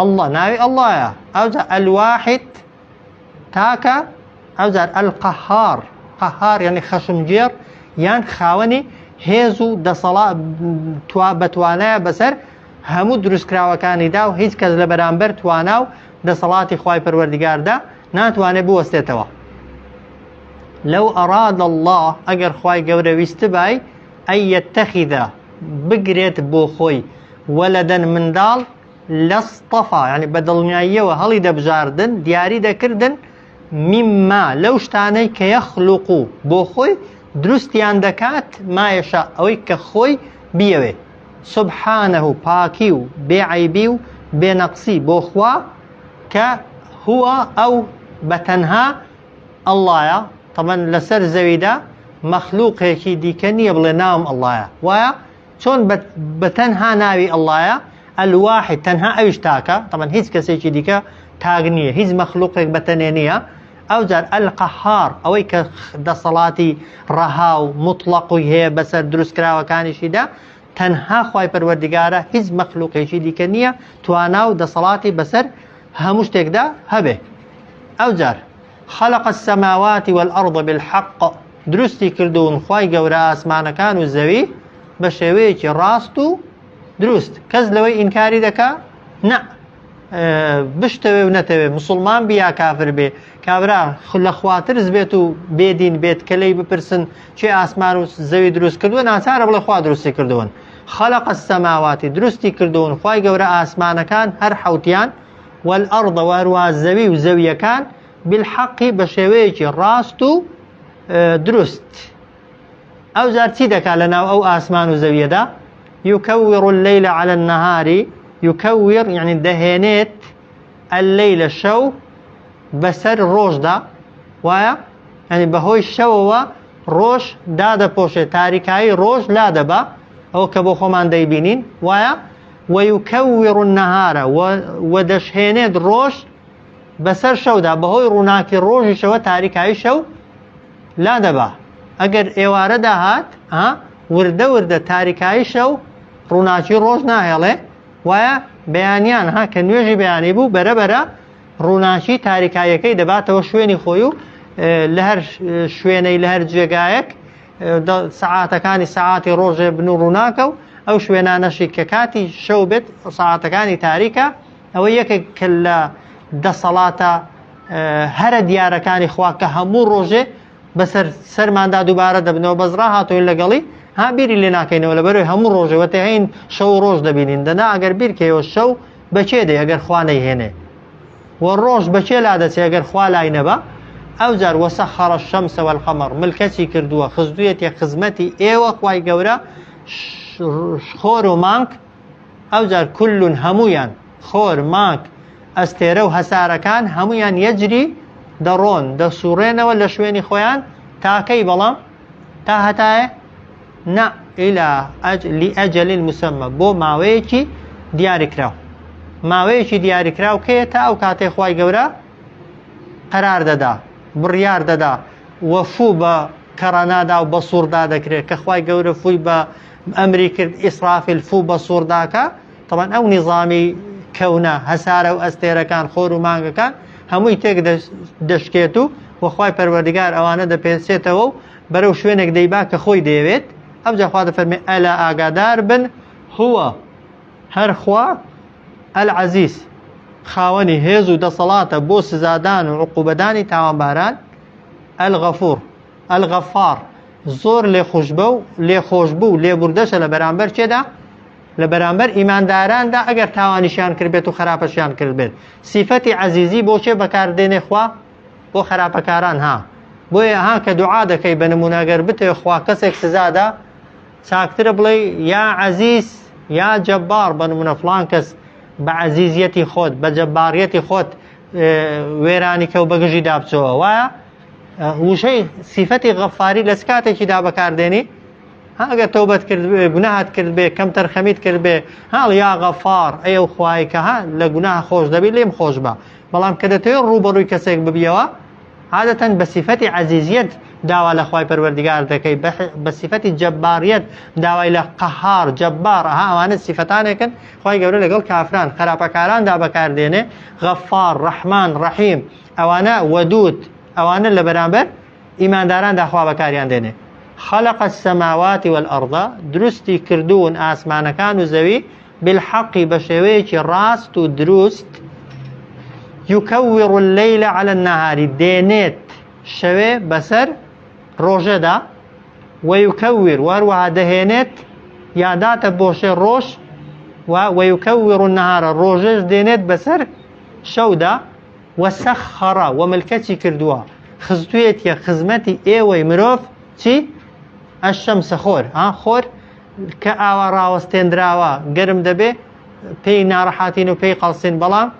الله، ناوی ئەڵڵایە. ئەوجا ئەلواحید تاکە، ئەوجار ئەلقەهار، قەهار یعنی خەشمگێڕ یان خاوەنی هێز و دەسەڵات بەتوانایە بەسەر هەموو دروستکراوەکانیدا و هیچ کەس لە بەرامبەر توانا و دەسەڵاتی خوای پەروەردگاردا ناتوانێت بوەستێتەوە. لەو ئەراد الله ئەگەر خوای گەورە ویستبای ئەن یەتەخیدە بگرێت بۆ خۆی وەلەدەن منداڵ لەستەفا یعنی بە دڵنیاییەوە هەڵی دەبژاردن، دیاری دەکردن میما لەو شتانەی کە یەخلوقو بۆ خۆی دروستیان دەکات مایەشا ئەوەی کە خۆی بیەوێ. سبحانه و پاکی و بێعیبی و بێنەقسی بۆ خوا کە هو ئەو بەتەنها ئەڵڵایە. طبعا لەسەر زەویدا مەخلوقێکی دیکە نییە بڵێ ناوم ئەڵڵایە، وایە چۆن بەتەنها ناوی ئەڵڵایە. الواحد تەنها ئەویش تاکە، طبعا هیچ کەسێکی دیکە تاگ نییە، هیچ مەخلوقێک بەتەنێ نییە. ئەوجار ئەلقەهار ئەوەی کە دەسەڵاتی ڕەها و مطلقی هەیە بەسەر دروستکراوەکانیشیدا، تەنها خوای پەروەردگارە، هیچ مەخلوقێکی دیکە نییە توانا و دەسەڵاتی بەسەر هەموو شتێکدا هەبێ. ئەوجار خەلق السەماوات والأرض بالحق دروستی کردوون خوای گەورە ئاسمانەکان و زەوی بە شێوەیەکی ڕاست و دروست. کەس لەوەی ئینکاری دەکا؟ نە، بشتەوێ و نەتەوێ، مسلمان بێ یا کافر بێ، کابرا لە خواترز بێت و بێدین بێت کە لەی بپرسن چێ ئاسمان و زەوی دروست کردووە، ناچارە بڵێ خوا دروستی کردوون. خەلق السەماواتی دروستی کردوون خوای گەورە ئاسمانەکان هەر حەوتیان، والأرض وەروە زەوی و زەویەکان بالحەقی بە شێوەیەکی ڕاست و دروست. ئەوجار چی دەکا لەناو ئەو ئاسمان و زەویەدا؟ يكور الليل على النهار، يكور يعني دهينيت الليل الشو بسر روش دا، ويا يعني بهوي الشو روش دادا بوشي تاريكاي روش لا دبا او كبو خمان دايبينين، ويا ويكور النهار ودشهينيت روش بسر شو دا بهوي روناكي روش شو تاريكاي شو لا دبا. اگر ايواره دا هات ورده ورده تاریکایی شەو ڕووناکی ڕۆژ ناهێڵێ، وایە بەیانیان ها کە نوێژی بەیانی بوو بەرەبەرە ڕووناکی تاریکایەکەی دەباتەوە شوێنی خۆی و لە هەر شوێنەی لە هەر جێگایەک سەعاتەکانی سەعاتی ڕۆژێ بن و ڕووناکە و ئەو شوێنانەشی کە کاتی شەو بێت سەعاتەکانی تاریکە. ئەوە یەکێک کە لە دەسەڵاتە هەرە دیارەکانی خوا کە هەموو ڕۆژێ بەسەر سەرماندا دووبارە دەبنەوە بەزرا هاتوین لەگەڵی ها بیری لێ ناکەینەوە لەبەرەوەی هەموو ڕۆژێ وەتە هەین شەو ڕۆژ دەبینین. دەنا ئەگەر بیرکەوە شەو بەچێ دێ ئەگەر خوا نەیهێنێ و ڕۆژ بەچێ لا دەچێ ئەگەر خوا لای نەبە. ئەوجار وەسەخەڕە الشەمسە والقەمەر ملکەتی کردووە خزدوویەتێ خزمەتی ئێوە خوای گەورە خۆر و مانگ. ئەوجار کولون هەمویان خۆر مانگ ئەستێرە و هەسارەکان هەمویان یەجری دەڕۆن دەسوڕێنەوە لە شوێنی خۆیان تاکەی بەڵام تا هەتایە نا ئیلا لئەجەل مسەمە بۆ ماوەیەکی دیاریکراو. ماوەیەکی دیاریکراو کێ تا ئەو کاتێ خوای گەورە قەرار دەدا بڕیار دەدا وە فوو بە کەڕەنادا و بە سووردا دەکرێت کە خوای گەورە فووی بە ئەمری کرد ئیسرافیل فوو بە سوورداکە. طبعا ئەو نیظامی کەونە هەسارە و ئەستێرەکان خۆر و مانگەکان هەمووی تێک دەشکێت و وەخوای پەروەردگار ئەوانە دەپێنسێتەوە و بەرەو شوێنێک دەیبا کە خۆی دەیەوێت. ئەوجا خوا دەفەرمێ ئەلا ئاگادار بن هووە هەر خوا ئەلعەزیز خاوەنی هێز و دەسەڵاتە بۆ سزادان و عقوبەدانی تاوانباران، ئەلغەفوور ئەلغەفار زۆر لێخۆش بوو لێبوردەشە لە بەرامبەر چێدا لە بەرامبەر ئیمانداراندا ئەگەر تاوانیشیان کرد بێت و خراپەشیان کرد بێت. سیفەتی عەزیزی بۆ چێ بەکاردێنێ خوا؟ بۆ خراپەکاران ها. بۆیە ها کە دوعا دەکەی بە نمونەگەر بتێ خوا کەسێک سزادا چاکترە بڵێ یا عەزیز یا جەبار بە نمونە فڵان کەس بە عەزیزیەتی خۆت بە جەباریەتی خۆت وێرانی کە و بەگژی دابچەوە. وایە وشەی سیفەتی غەفاری لە کاتێکیدا بەکاردێنی ئەگەر تەوبەت کرد بێ گوناهات کرد بێ کەم تەرخەمیت کرد بێ هەڵ یا غەفار ئەو خوای کە لە گوناه خۆش دەبی لێم خۆش بە بەڵام کە دەتەوێت ڕوبەڕووی کەسێک ببیەوە عادەتەن بە سیفەتی عەزیزیەت داوا لە خوای پەروەردگار دەکەی بە سیفەتی جەباریەت داوای لە قەهار جەبار ئەوانە سیفەتانێکن خوای گەورە لەگەڵ کافران خراپەکاراندا بەکاردێنێ غەفار ڕەحمان ڕەحیم ئەوانە وەدود ئەوانە لە بەرامبەر ئیمانداراندا خوا بەکاریان دێنێ خلق السماوات والأرض دروستی کردوون ئاسمانەکان و زەوی بالحەقی بە شێوەیەکی ڕاست و دروست يكور الليل على النهار دينيت شوي بسر روجدا ويكور وهروها دهينت يادات بوشي روش ويكور النهار الروجج دينيت بسر شودا وسخر وملكتي كردوا خزتويت يا خزمتي ايوي مروف تي الشمس خور خور كاوا راوستين دراوا قرم دبي بي نارحاتين وبي قلسين بلام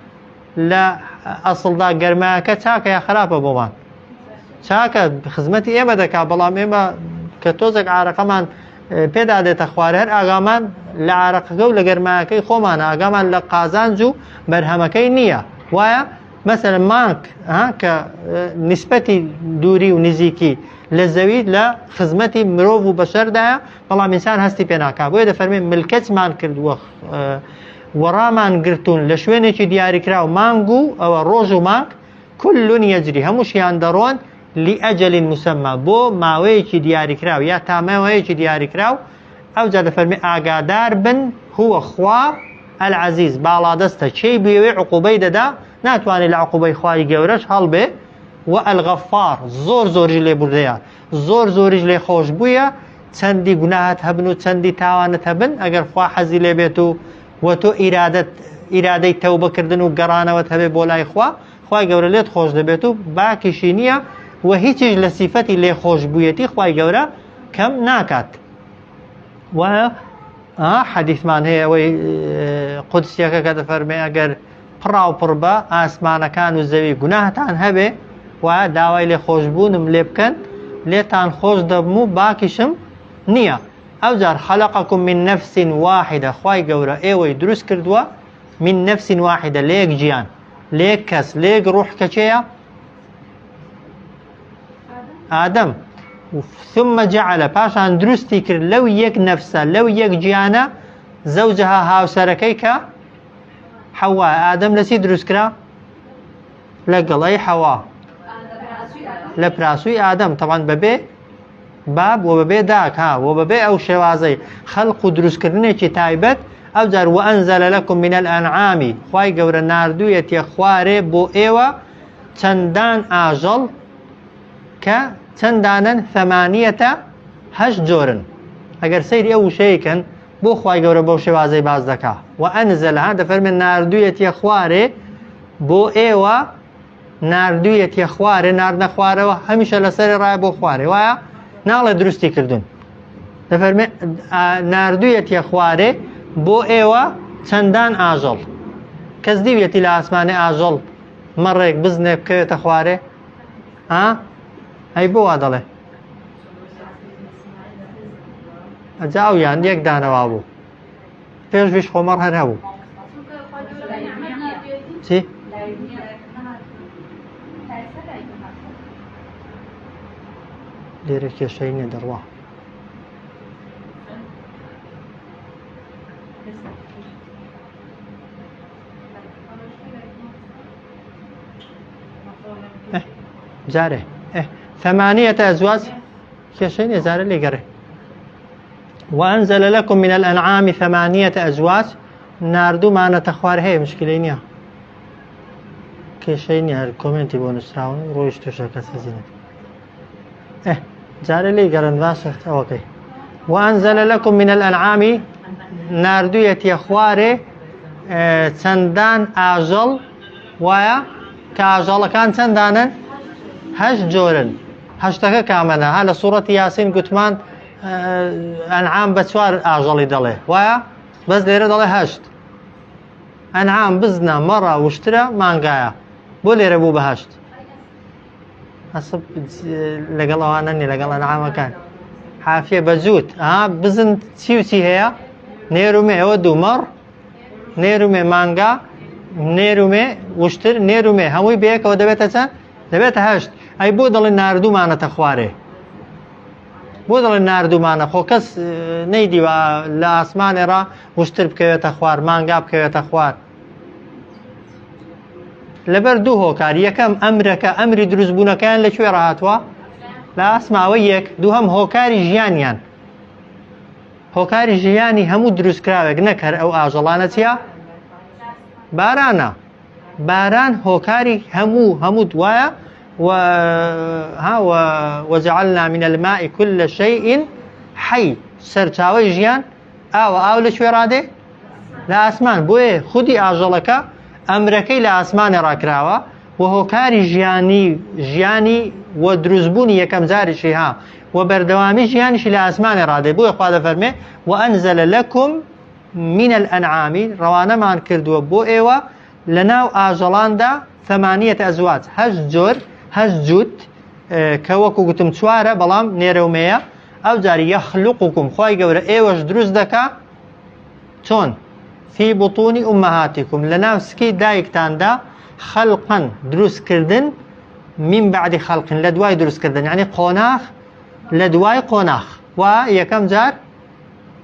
لا ئەسڵدا گەرمایەکە چاکە یا خراپە بۆمان چاکە خزمەتی ئێمە دەکا بەڵام ئێمە کە تۆزێک عارەقەمان پێدا دێتە خوارە هەر ئاگامان لە عارەقەکە و لە گەرمایەکەی خۆمانە ئاگامان لە قازانج و بەرهەمەکەی نییە وایە مەسەلەن مانک کە نیسبەتی دووری و نزیکی لە زەوی لە خزمەتی مرۆڤ و بەشەردایە بەڵام ئینسان هەستی پێ ناکا بۆیە دەفەرمێ ملکەتمان کردووە وەڕامان گرتوون لە شوێنێکی دیاریکراو مانگ و ئەوە ڕۆژ و مانگ كل يجري هەمووشیان دەڕۆن لأجل مسمى بۆ ماوەیەکی دیاریکراو یا تا ماوەیەکی دیاریکراو ئەو جا دەفەرمێ ئاگادار بن هو خوا العەزیز باڵادەستە چێی بێوێ عقوبەی دەدا ناتوانێت لە عقوبەی خوای گەورەش هەڵبێ و الغەفار زۆر زۆریش لێ بوردەیە زۆر زۆریش لێ خۆش بوویە چەندی گوناهت هەبن و چەندی تاوانت هەبن ئەگەر خوا حەزی لێ بێت و تۆ ئیرادەی تەوبەکردن و گەڕانەوەت هەبێ بۆ لای خوا خوای گەورە لێت خۆش دەبێت و باکیشی نییە و هیچیش لە سیفەتی لێ خۆش بوویەتی خوای گەورە کەم ناکات وایە حەدیثمان هەیە ئەوەی قودسیەکە کە دەفەرمێ ئەگەر پڕاو پڕ بە ئاسمانەکان و زەوی گوناهتان هەبێ وایە داوای لێ خۆشبوونم لێ بکەن لێتان خۆش دەبم و باکیشم نییە ئەو جار خەلەقەکم من نەفس واحدە خوای گەورە ئێوەی دروست کردووە من نەفس واحدە لە یەک گیان لە یەک کەس لە یەک ڕوح کە چێیە ئادەم ثم جعل پاشان دروستی کرد لەو یەک نەفسە لەو یەک گیانە زەوجەها هاوسەرەکەی کە حەوا ئادەم لە چی دروست کرا لە گەڵەی حەوا لە پراسووی ئادەم تەوان بەبێ باب و بەبێ داک و بەبێ ئەو شێوازەی خەڵق و دروستکردنێکی تایبەت ئەو جار وأنزل لكم من الأنعام خوای گەورە ناردوویەتە خوارێ بۆ ئێوە چەندان ئاژەڵ کە چەندانن ثەمانیەتە هەشت جۆرن ئەگەر سەیری ئەو وشەیەکەن بۆ خوای گەورە بەو شێوازەی باز دەکا وأنزل دەفەرمێ ناردوویەتە خوارێ بۆ ئێوە ناردوویەتە خوارێ ناردنە خوارەوە هەمیشە لەسەری ڕایە بۆ خوارێ وایە ناڵێ دروستی کردوون دەفەرمێ ناردوویەتە خوارێ بۆ ئێوە چەندان ئاژەڵ کەس دیوێتی لە ئاسمانێ ئاژەڵ مەڕێک بزنێ بکەوێتە خوارێ ئەی بۆ وا دەڵێ ئەجاویان یەک دانەوا بوو پێشویش خۆمەڕ هەر هەبوو چی؟ لێرە کێشەی نێ دەڕوا جارێ ثمانية أزواج كشين يزار اللي قري وأنزل لكم من الأنعام 8 أزواج ناردو معنا تخوار هي مشكلة نيا كشين يا الكومنتي بونس راون رويش تشكى سزينة جار اللي قرن واسخت أوكي وأنزل لكم من الأنعام ناردو يتيخواري چەندان ئاژەڵ وایە کە ئاژەڵەکان چەندانن هەشت جۆرن هەشتەکە کامەنە ها لە سوورەتی یاسین گوتمان ئەنعام بە چوار ئاژەڵی دەڵێ وایە بەس لێرە دەڵێ هەشت ئەنعام بزنە مەڕە وشترە مانگایە بۆ لێرە بوو بە هەشت لەگەڵ ئەوانە نی لەگەڵ ئەنعامەکان حافية بزوت بزن تسيوسي هي نيرومي ودو مر نيرومي مانجا نيرومي وشتر نيرومي هموي بيك ودبيتها چند دبيتها هشت اي بودل الناردو مانا تخواره بودل الناردو مانا خو كس نيدي لا اسمان را وشتر بكويتا خوار مانجا بكويتا خوار لبر دو هۆکار یەکەم ئەمرەکە ئەمری دروستبوونەکەیان لەکوێ ڕاهاتوە لە ئاسماوەی یەک دووهەم هۆکاری ژیانیان هۆکاری ژیانی هەموو دروستکراوێک نەکەر ئەو ئاژەڵانە چیە بارانە باران هۆکاری هەموو دوایە وجعلنا من الماء كل شيء حي سەرچاوەی ژیان ئاو لەکوێ ڕادێ لە ئاسمان بۆیە خودی ئاژەڵەکە ئەمرەکەی لە ئاسمانە ڕاکراوە و هۆکاری ژیانی و دروستبوونی یەکەم جاریشی و بەردەوامی ژیانیشی لە ئاسمانە ڕادێ بۆیە خوا دەفەرمێ وأنزل لكم من الأنعام ڕەوانەمان کردووە بۆ ئێوە لەناو ئاژەڵاندا ثمانية أزواج هەشت جوت کە وەکو گوتم چوارە بەڵام نێرەومەیە ئەو جاری یەخلوقکم خوای گەورە ئێوەش دروست دەکا چۆن في بطون أمهاتكم لنا سكي دايكتان دا خلقا دروس كردن من بعد خلق لدواي دروس كردن يعني قوناخ لدواي قوناخ ويكم جار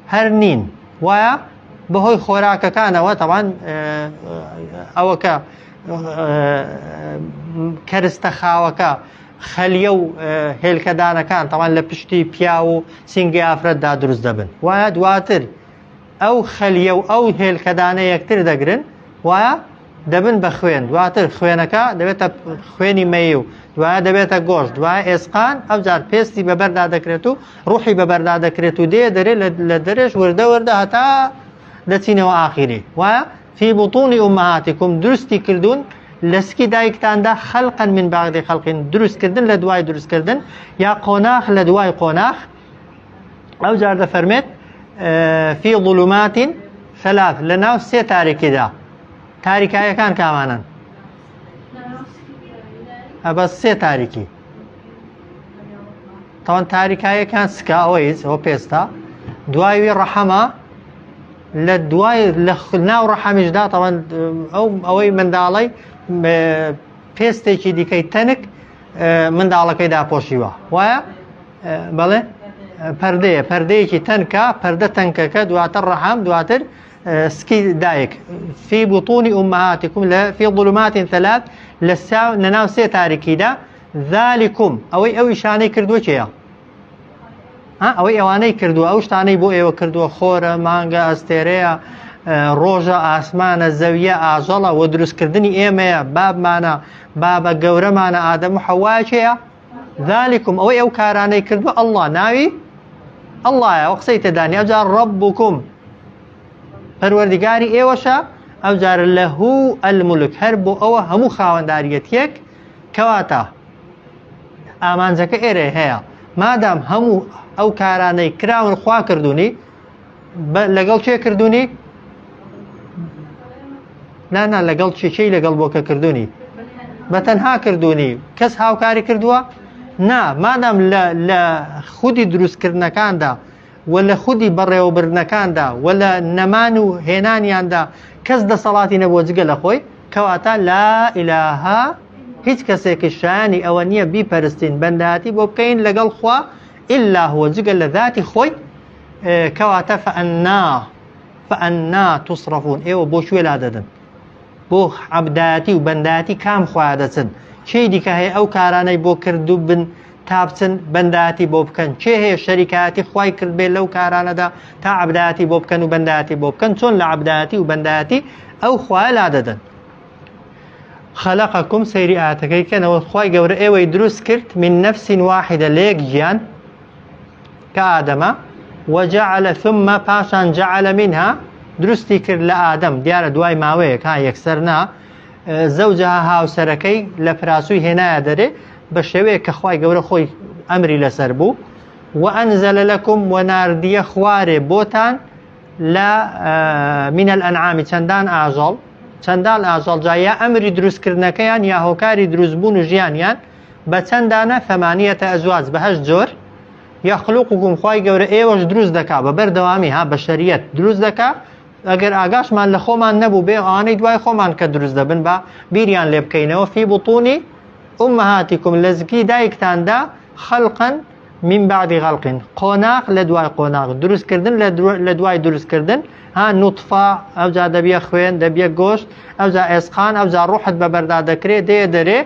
هرنين ويا بهوي خوراك كان وطبعا أوكا كرستخاوكا خليو هيلكدانا كان طبعا لبشتي بياو سينجي أفرد دا دروس دبن ويا دواتر ئەو خەلیە و ئەو هێلکەدانە یەکتر دەگرن وایە دەبن بە خوێن دواتر خوێنەکە دەبێتە خوێنی مەی و دوایە دەبێتە گۆشت دوایە ئێسقان ئەو جار پێستی بەبەردا دەکرێت و ڕوحی بەبەردا دەکرێت و دەرێ لە دەرێش وردە هەتا دەچینەوە ئاخیری وایە في بطون أمهاتكم دروستی کردوون لەسکی دایکتاندا خەلقا من بعد خەلق دروستکردن لە دوای دروستکردن یا قۆناخ لە دوای قۆناخ ئەو جار دەفەرمێت في ظلمات ثلاث لناو سي تاريكي دا تاريكايا كان كامانا بس سي تاريكي طبعا تاريكايا كان سكا اويز هو بيستا دواي رحمة لدواي لناو رحمش دا طبعا اوي من دالي بيستيكي دي كي تنك من دالكي دا بوشيوا ويا بله پەردەیەکی تەنکە پەردە تەنکەکە دواتر ڕەحام دواتر سکی دایک في بطون أمهاتكم في ظلمات ثلاث لەناو سێ تاریکیدا ذلكم ئەوەی ئەوی شانەی کردووە چێە ئەوەی ئەوانەی کردووە ئەو شتانەی بۆ ئێوە کردووە خۆرە مانگە ئەستێرەیە ڕۆژە ئاسمانە زەویە ئاژەڵە و دروستکردنی ئێمەیە بابمانە بابە گەورەمانە ئادەم و حەوا چێە ذلكم ئەوەی ئەو کارانەی کردووە ئەڵڵا ناوی ئەڵڵایە ئەو قسەی تێدانی ئەوجار ڕەبوکم پەروەردگاری ئێوەشە ئەوجار لەهو ئەلمولک هەر بۆ ئەوە هەموو خاوەنداریەتیەک کەواتە ئامانجەکە ئێرە هەیە مادام هەموو ئەو کارانەی کراون خوا کردوونی لەگەڵ چێ کردوونی نا لەگەڵ چێچەی لەگەڵ بۆکە کردوونی بەتەنها کردوونی کەس هاوکاری کردووە نا مادام لە خودی دروستکردنەکاندا و لە خودی بەڕێوەبردنەکاندا و لە نەمان و هێنانیاندا کەس دەسەڵاتی نەبووە جگە لە خۆی کەواتە لا ئیلاها هیچ کەسێکی شایانی ئەوە نییە بیپەرستین بەندەهاتی بۆ بکەین لەگەڵ خوا ئیلا هو جگە لە ذاتی خۆی کەواتە فەئەنا توصرفون ئێوە بۆ کوێ لا دەدەن بۆ عەبدایەتی و بەندایەتی کام خوا دەچن چی دیکە هەیە ئەو کارانەی بۆ کردو بن تا بچن بەندایەتی بۆ بکەن چێ هەیە شەریکایەتی خوای کرد بێت لەو کارانەدا تا عەبدایەتی بۆ بکەن و بەندایەتی بۆ بکەن چۆن لە عەبدایەتی و بەندایەتی ئەو خوای لا دەدەن خەلەقەکم سەیری ئاەتەکەی کەنەوە خوای گەورە ئێوەی دروست کرد من نەفس واحدە لە یەک گیان کە ئادەمە وجعل ثم پاشان جعل منها دروستی کرد لە ئادەم دیارە دوای ماوەیەک یەکسەر نا زەوجها هاوسەرەکەی لە فراسووی هێنایە دەرێ بە شێوەیە کە خوای گەورە خۆی ئەمری لەسەر بوو وأنزل لكم وناردية خواري بوتان لا من الأنعام چەندان ئاژەڵ جایا ئەمری دروستکردنەکەیان یا هۆکاری دروستبوون و ژیانیان بە چەندانە 8 ئەزواج بە 8 جۆر يخلقكم خوای گەورە ئێوەش دروست دەکا بە بەردەوامی ها بەشەریەت دروست دەکا ئەگەر ئاگاشمان لە خۆمان نەبوو بێ ئەوانەی دوای خۆمان کە دروست دەبن بە بیریان لێ بکەینەوە فی بطونی ئومەهاتیکم لە زگی دایکتاندا خەلقا من بعد خەلق قۆناغ لە دوای قۆناغ دروستکردن لە دوای دروستکردن ها نوتفە ئەوجا دەبیە خوێن دەبیە گۆشت ئەوجا ئێسقان ئەوجا ڕوحت بە بەردا دەکرێت دێ دەرێ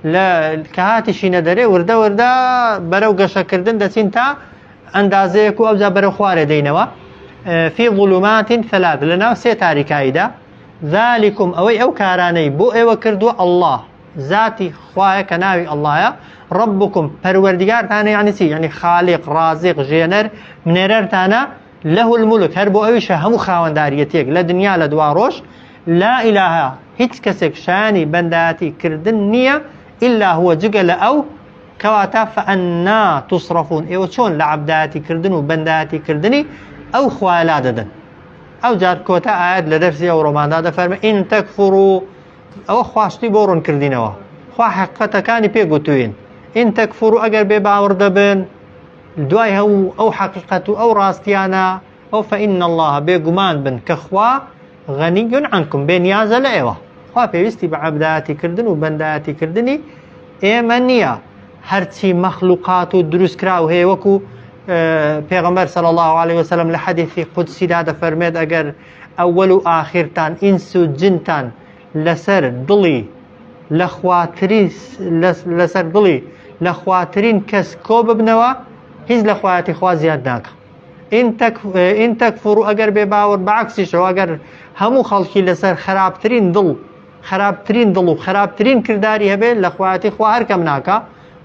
لە کە هاتیشینە دەرێ وردە وردە بەرەو گەشەکردن دەچین تا ئەندازەیەک و ئەوجا بەرەو خوارێ دەینەوە في ظلمات ثلاث لەناو سێ تاریکاییدا ذلكم ئەوەی ئەو کارانەی بۆ ئێوە کردووە الله ذاتی خوایە کە ناوی اللهە ربكم پەروەردیگارتانە یعنی چی یعنی خالق رازق ژێنەر منێرەرتانە له الملك هەر بۆ ئەویشە هەموو خاوەنداریەتێک لە دنیا لە دوا ڕۆژ لا إله هیچ کەسێک شانی بەندایەتی کردن نییە إلا هو جگە لە ئەو کەواتە فأنا تصرفون ئێوە چۆن لە عەبدایەتی کردن و بەندایەتی کردنی ئەو خوایە لا دەدەن ئەو جار کۆتا ئاەت لە دەرسی ئەو ڕۆماندا دەفەرمێ ئین تەکفوروا ئەوە خواشتی بۆ ڕوون کردینەوە خوا حقیقەتەکانی پێگوتوین ئین تەکفوروا ئەگەر بێ باوەڕ دەبن دوای هەموو ئەو حقیقەت و ئەو ڕاستیانە ئەو فەئین الله بێگومان بن کە خوا غەنی عنکم بێنیازە لە ئێوە خوا پێویستی بە عەبدایەتی کردن و بەندایەتی کردنی ئێمە نییە هەرچی مەخلوقات و دروستکراو هەیە وەکو پێغەمبەر صلی الله عليه وسلم لە حەدیثی قودسیدا دەفەرمێت ئەگەر ئەوەل و ئاخرتان ئینس و جنتان لەسەر دڵی لەسەر دڵی لە خواترین کەس کۆ ببنەوە هیچ لە خوایەتی خوا زیاد ناکە ئین تەکفوروا ئەگەر بێ باوەڕ بەعەکسیشەوە ئەگەر هەموو خەڵکی لەسەر خراپترین دڵ و خراپترین کردداری هەبێت لە خوایەتی خوا هەرکەم ناکە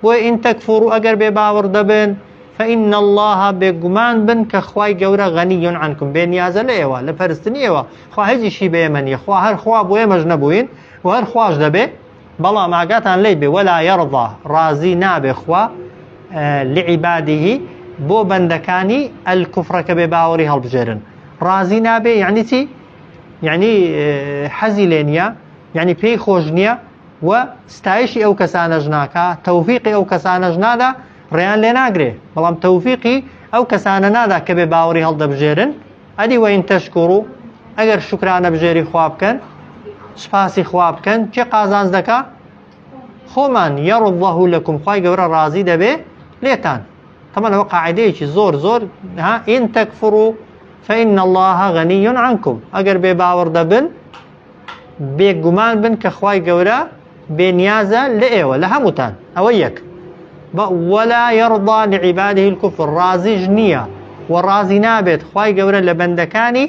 بۆیە ئین تەکفوروا ئەگەر بێ باوەڕ دەبن فإن الله بێگومان بن کە خوای گەورە غەنی عنکم بێنیازە لە ئێوە لە پەرستنی ئێوە خوا هیچیشی بە ئێمە نییە خوا هەر خوا بۆ ئێمەش نەبووین و هەر خواش دەبێ بەڵام ئاگاتان لێی بێ وەلا یەرضا ڕازی نابێ خوا لعیبادیه بۆ بەندەکانی ئەلکوفرە کە بێ باوەڕی هەڵبژێرن ڕازی نابێ یعنی چی یعنی حەزی لێ نییە یعنی پێی خۆش نییە و ستایشی ئەو کەسانەش ناکە تەوفیقی ئەو کەسانەش نادا ڕێیان لێ ناگرێ بەڵام تەوفیقی ئەو کەسانە نادا کە بێ باوەڕی هەڵدەبژێرن ئەدی وەئین تەشکوروا ئەگەر شوکرانە بژێری خوا بکەن سپاسی خوا بکەن چێ قازانج دەکا خۆمان یەرضەه لەکم خوای گەورە ڕازی دەبێ لێتان تەمەن ئەوە قاعیدەیەکی زۆر ئین تەکفوروا فإن الله غەنی عنکم ئەگەر بێ باوەڕ دەبن بێگومان بن کە خوای گەورە بێنیازە لە ئێوە لە هەمووتان ئەوە یەک ولا يرضى لعباده الكفر رازیش نییە و ڕازی نابێت خوای گەورە لە بەندەکانی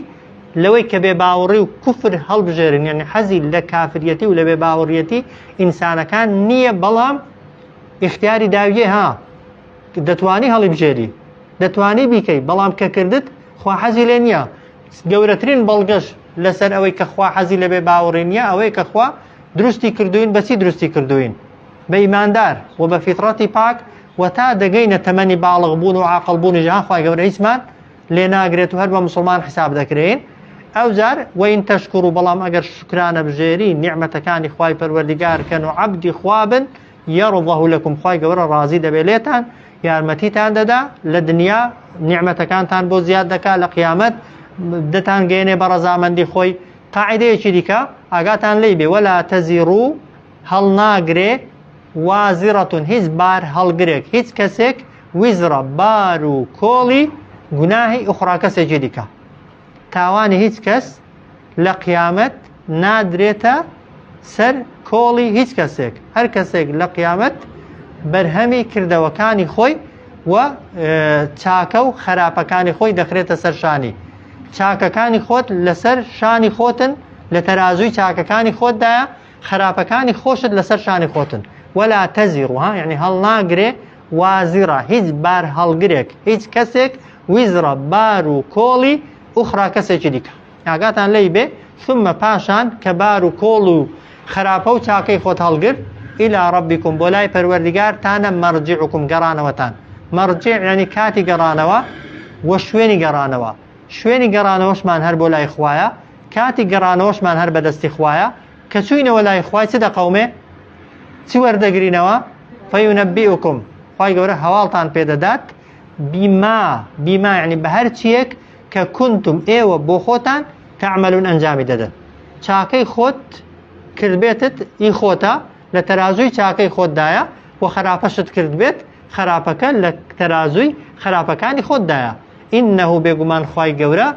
لەوەی کە بێ باوەڕی و کوفر هەڵبژێرن یعنی حەزی لە کافریەتی و لە بێ باوەڕیەتی ئینسانەکان نییە بەڵام اختیاری داویێ ها دەتوانی هەڵی بژێری دەتوانی بیکەی بەڵام کە کردت خوا حەزی لێ نییە گەورەترین بەڵگەش لەسەر ئەوەی کە خوا حەزی لە بێ باوەڕی نییە ئەوەی کە خوا دروستی کردوین بەچی دروستی کردوین بە ئیماندار و بە فیتڕەتی پاک و تا دەگەینە تەمەنی باڵغ بوون و عاقڵ بوونی جیهان خوای گەورە هیچمان لێ ناگرێت و هەر بە موسڵمان حساب دەکرێن ئەو جار وەئین تەشکوروا بەڵام ئەگەر شکرانە بژێری نیعمەتەکانی خوای پەروەردیگارکەن و عەبدی خوا بن یەرضەه لەکم خوای گەورە ڕازی دەبێ لێتان یارمەتیتان دەدا لە دنیا نیعمەتەکانتان بۆ زیاد دەکا لە قیامەت دەتان گەێنێ بە ڕەزامەندی خۆی قاعیدەیەکی دیکە ئاگاتان لێی بێ وەلا تەزیڕوا هەڵناگرێ وازیڕەتون هیچ بار هەڵگرێک هیچ کەسێک ویزرە بار و کۆڵی گوناهی ئوخرا کەسێکی دیکە تاوانی هیچ کەس لە قیامەت نادرێتە سەر کۆڵی هیچ کەسێک هەر کەسێک لە قیامەت بەرهەمی کردەوەکانی خۆی و چاکە و خراپەکانی خۆی دەخرێتە سەر شانی چاکەکانی خۆت لەسەر شانی خۆتن لە تەرازوی چاکەکانی خۆتدایە خراپەکانی خۆشت لەسەر شانی خۆتن ولا تەزیڕوا یعنی هەڵناگرێ وازیڕە هیچ بار هەڵگرێک هیچ کەسێک ویزرە بار و کۆڵی ئوخرا کەسێکی دیکە ئاگاتان لێی بێ ثم پاشان کە بار و کۆڵ و خراپە و چاکەی خۆت هەڵگر إلى ربكم بۆ لای پەروەردیگارتانە مەرجعکم گەڕانەوەتان مەرجع یعنی کاتی گەڕانەوە و شوێنی گەڕانەوە شوێنی گەڕانەوەشمان هەر بۆ لای خوایە کاتی گەڕانەوەشمان هەر بەدەستی خوایە کە چوینەوە لای خوای چ دەقەومێ چی وەردەگرینەوە فەیونەبیئوکم خوای گەورە هەواڵتان پێدەدات بما يعني بهر چیەک کە کنتم ئێوە بۆ خۆتان تعملون ئەنجامی دەدەن. چاکەی خۆت کردبێتت ئی خۆتە لە تەرازووی چاکەی خۆتدایە و خراپەشت کرد بێت خراپەکە لە تەرازووی خراپەکانی خۆتدایە. ئینەهو بێگومان خوای گەورە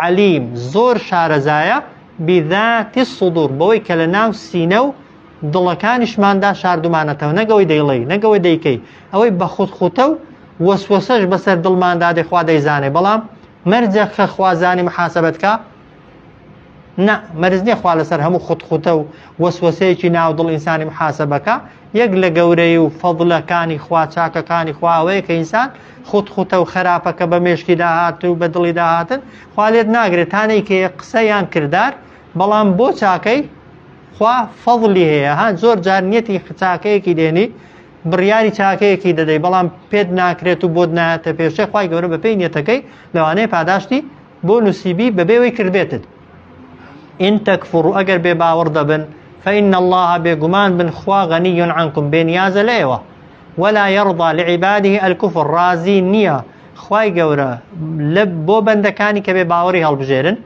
عەلیم زۆر شارەزایە بذاتی الصدور بەوەی کە لە ناو سینە و دڵەکانیشماندا شاردومانەتەوە نەگەوەی دەیڵێ نەگەوەی دەیکەی ئەوەی بە خوتخوتە و وەسوەسەش بەسەر دڵماندا دەخوا دەیزانێ بەڵام مەرجە خە خوازانی محاسبەتکە نه مەرج نییە خوا لەسەر هەموو خوتخوتە و وەسوەسەیەکی ناو دڵ ئینسانی محاسبەکە یەک لە گەورەی و فەضلەکانی خوا چاکەکانی خوا ئەوەیە کە ئینسان خوتخوتە و خراپەکە بە مێشکی داهات و بە دڵی داهاتن خوا لێت ناگرێت تانێکێ قسەیان کردار بەڵام بۆ چاکەی خوا فەضلی هەیە ها زۆر جار نیەتی چاکەیەکی دێنی بڕیاری چاکەیەکی دەدەی بەڵام پێت ناکرێت و بۆت نایەتە پێشەی خوای گەورە بە پێی نیەتەکەی لەوانەیە پاداشتی بۆ نووسیبی بەبێوەی کردبێتت. ئین تەکفڕوا ئەگەر بێ باوەڕ دەبن فإن الله بێگومان بن خوا غەنی عنکم بێنیازە لێوە ولا يرضى لعباده الكفر رازی نییە خوای گەورە بۆ بەندەکانی کە بێ باوەڕی هەڵبژێرن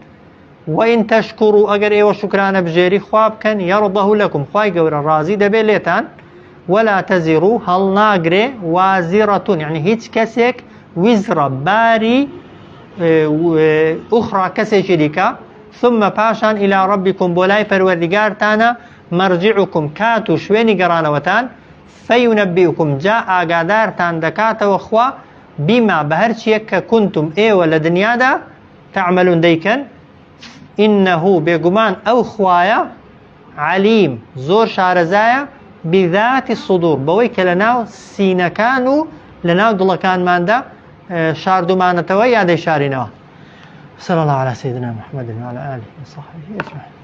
وإن تشكروا ئەگەر ئێوە شکرانە بژێری خوا بکەن يرضه لكم خوای گەورە رازی دەبێ لێتان ولا تزروا هەڵ ناگرێ وازرة يعني هیچ کەسێک وزرە باری ئوخرا کەسێکی دیکە ثم پاشان إلى ربكم بۆ لای پەروەردگارتانە مرجعكم کات و شوێنی گەڕانەوەتان فينبئكم جا ئاگادارتان دەکاتەوە خوا بما بە هەر چیەک کە کنتم ئێوە لە دنیادا تعملون دەیکەن إنه بێگومان ئەو خوایە عەلیم زۆر شارەزایە بذاتی الصدور بەوەی کە لە ناو سینەکان و لە ناو دڵەکانماندا شاردومانەتەوە یا دەیشارینەوە. صلى الله على سيدنا محمد وعلى آله وصحبه أجمعين.